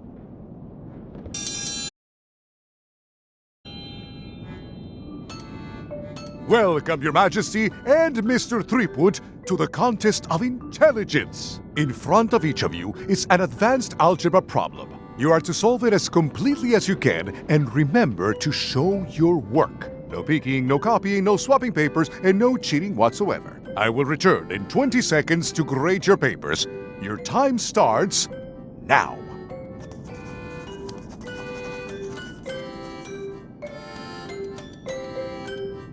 Welcome, Your Majesty and Mr. Threepwood, to the contest of intelligence. In front of each of you is an advanced algebra problem. You are to solve it as completely as you can, and remember to show your work. No peeking, no copying, no swapping papers, and no cheating whatsoever. I will return in 20 seconds to grade your papers. Your time starts now.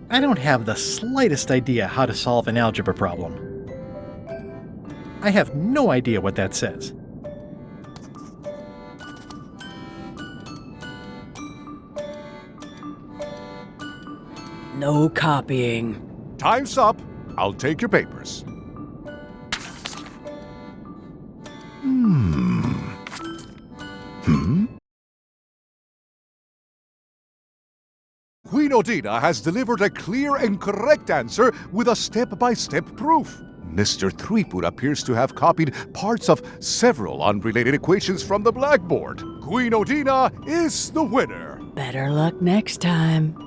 I don't have the slightest idea how to solve an algebra problem. I have no idea what that says. No copying. Time's up. I'll take your papers. Queen Odina has delivered a clear and correct answer with a step-by-step proof. Mr. Threepwood appears to have copied parts of several unrelated equations from the blackboard. Queen Odina is the winner. Better luck next time.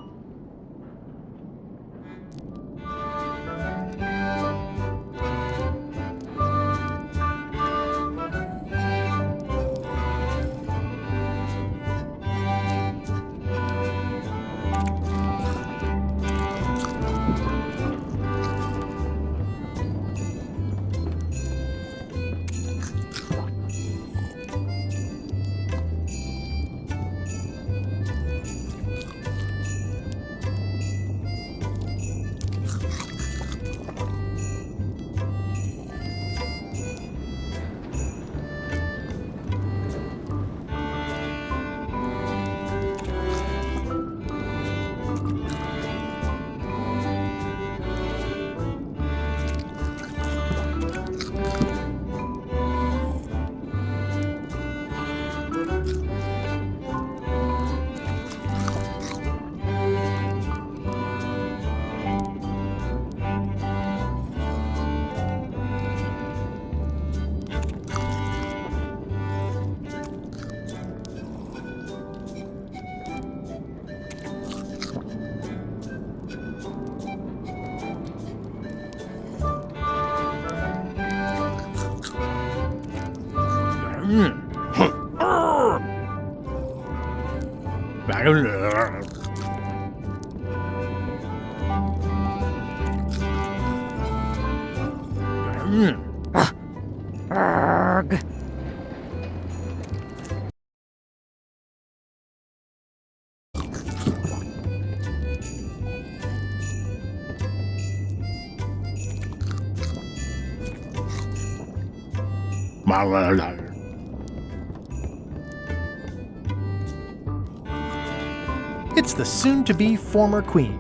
It's the soon-to-be former queen.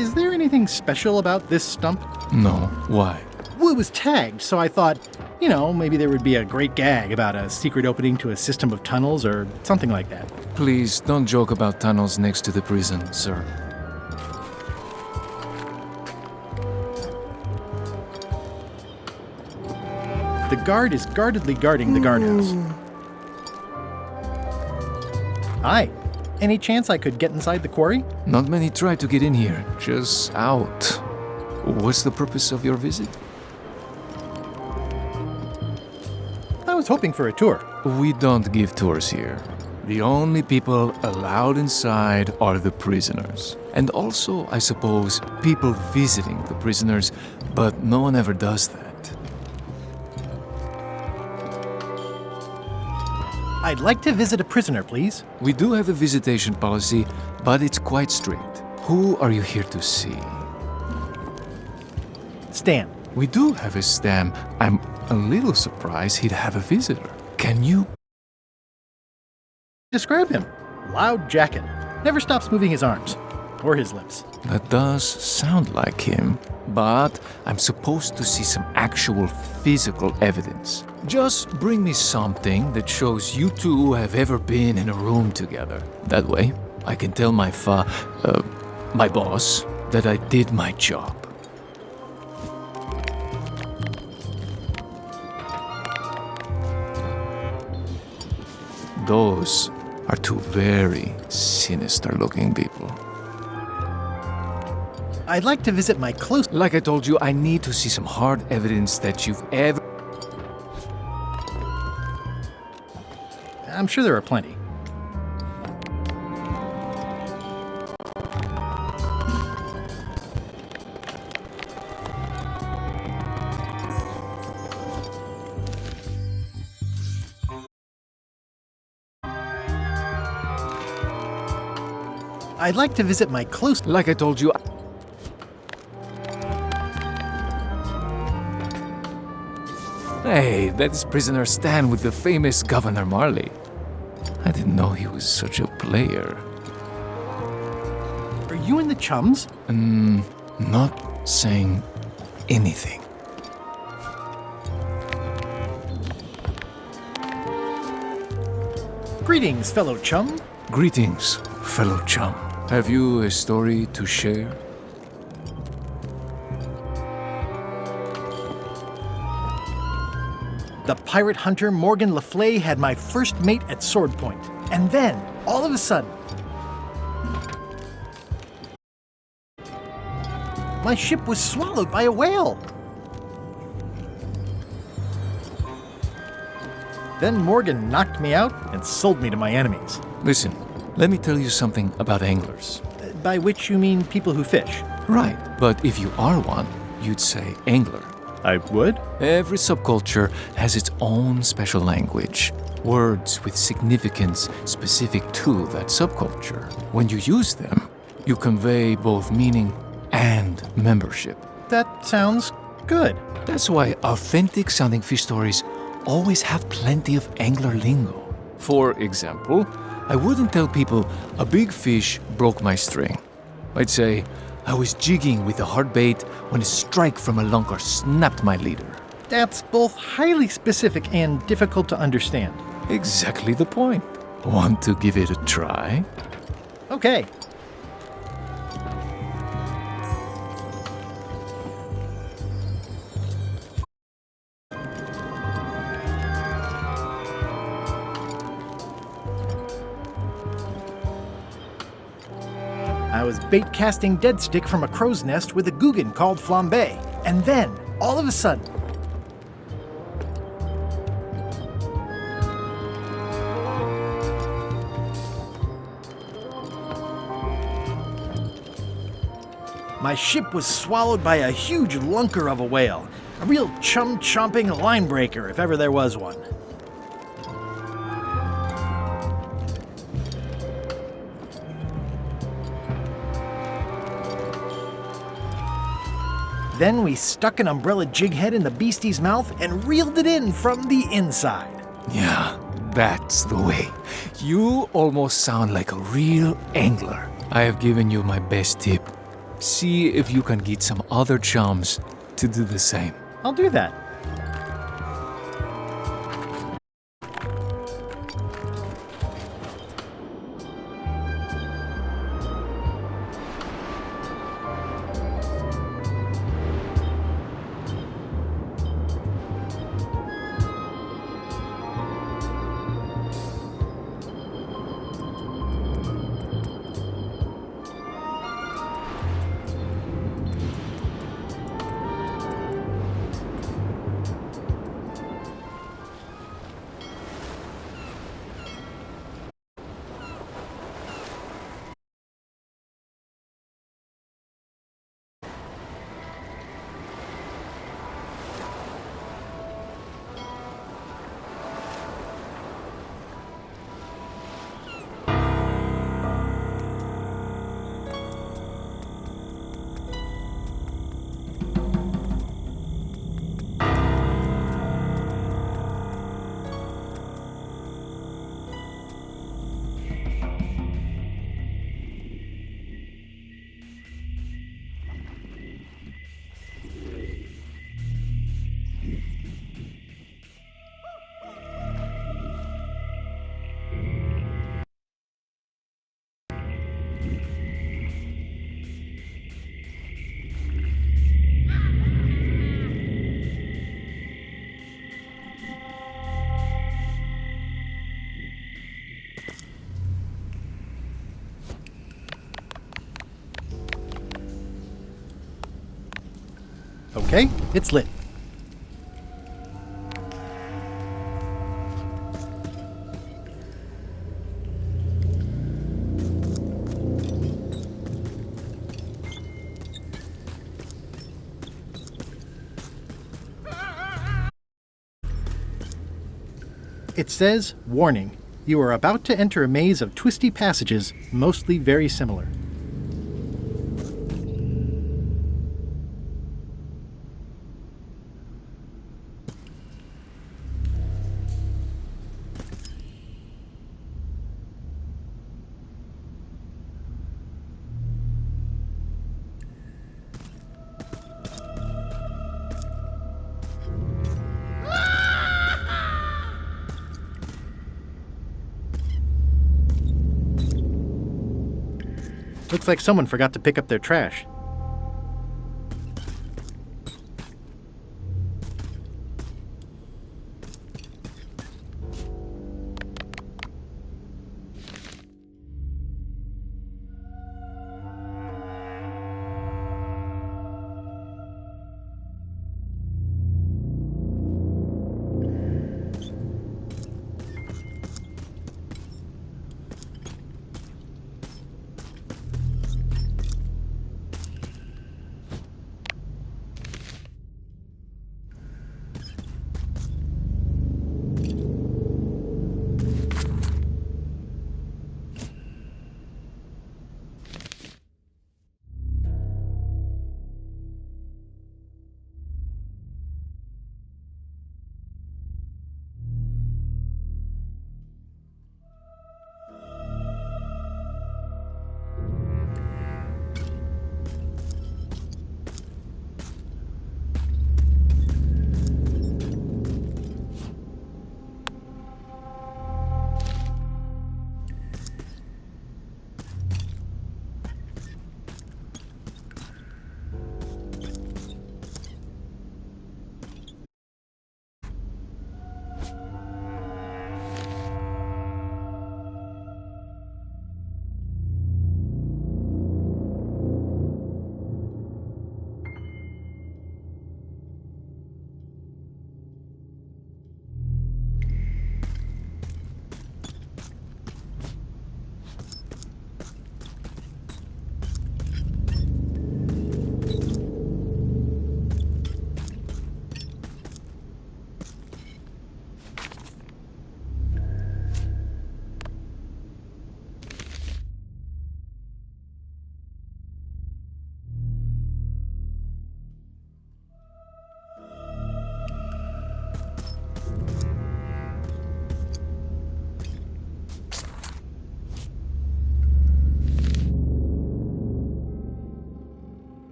Is there anything special about this stump? No, why? Well, it was tagged, so I thought, maybe there would be a great gag about a secret opening to a system of tunnels or something like that. Please don't joke about tunnels next to the prison, sir. The guard is guardedly guarding the guardhouse. Hi. Any chance I could get inside the quarry? Not many try to get in here, just out. What's the purpose of your visit? I was hoping for a tour. We don't give tours here. The only people allowed inside are the prisoners. And also, I suppose, people visiting the prisoners, but no one ever does that. I'd like to visit a prisoner, please. We do have a visitation policy, but it's quite strict. Who are you here to see? Stan. We do have a Stan. I'm a little surprised he'd have a visitor. Can you describe him? Loud jacket. Never stops moving his arms. Or his lips. That does sound like him. But I'm supposed to see some actual physical evidence. Just bring me something that shows you two have ever been in a room together. That way, I can tell my boss that I did my job. Those are two very sinister-looking people. I'd like to visit my close... Like I told you, I need to see some hard evidence that you've ever... I'm sure there are plenty. I'd like to visit my close... Like I told you... Hey, that's prisoner Stan with the famous Governor Marley. I didn't know he was such a player. Are you in the Chums? Not saying anything. Greetings, fellow chum. Greetings, fellow chum. Have you a story to share? The pirate hunter Morgan Le Fay had my first mate at Sword Point. And then, all of a sudden, my ship was swallowed by a whale. Then Morgan knocked me out and sold me to my enemies. Listen, let me tell you something about anglers. By which you mean people who fish? Right, but if you are one, you'd say angler. I would? Every subculture has its own special language. Words with significance specific to that subculture. When you use them, you convey both meaning and membership. That sounds good. That's why authentic sounding fish stories always have plenty of angler lingo. For example, I wouldn't tell people a big fish broke my string. I'd say, I was jigging with a hard bait when a strike from a lunker snapped my leader. That's both highly specific and difficult to understand. Exactly the point. Want to give it a try? Okay. I was bait casting dead stick from a crow's nest with a Guggen called Flambe. And then, all of a sudden, my ship was swallowed by a huge lunker of a whale. A real chum-chomping line breaker, if ever there was one. Then we stuck an umbrella jig head in the beastie's mouth and reeled it in from the inside. Yeah, that's the way. You almost sound like a real angler. I have given you my best tip. See if you can get some other chums to do the same. I'll do that. Okay, it's lit. It says, "Warning, you are about to enter a maze of twisty passages, mostly very similar." Looks like someone forgot to pick up their trash.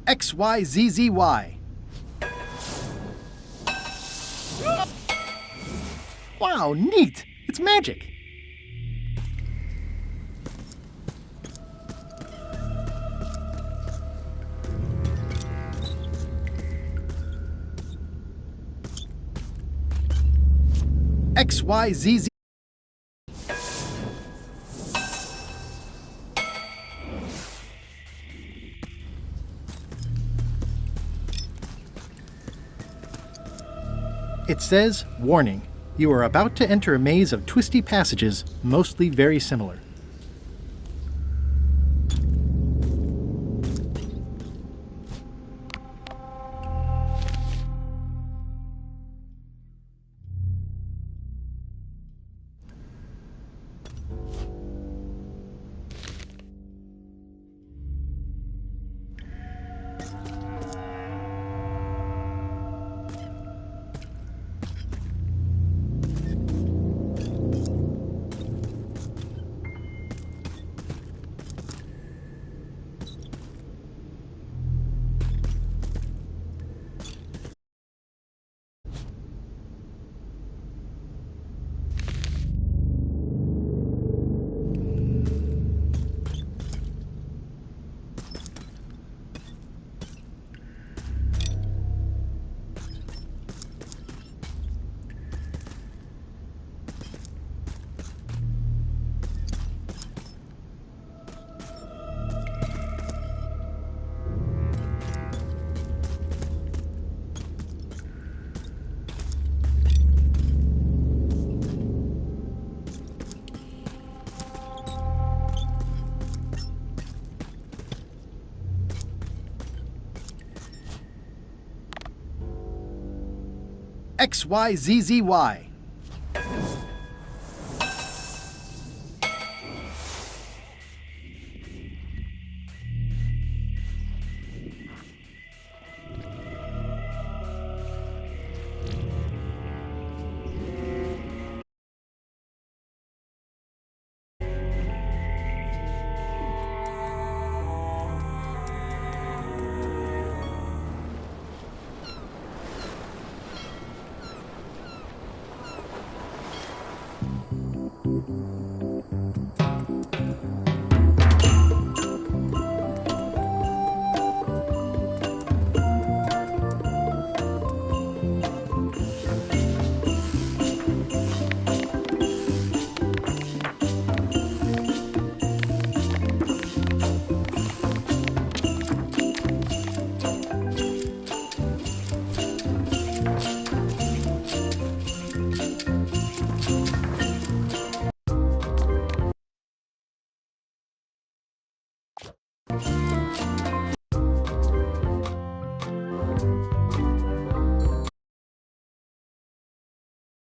XYZZY. Wow, neat! It's magic! XYZZ. It says, warning, you are about to enter a maze of twisty passages, mostly very similar. XYZZY.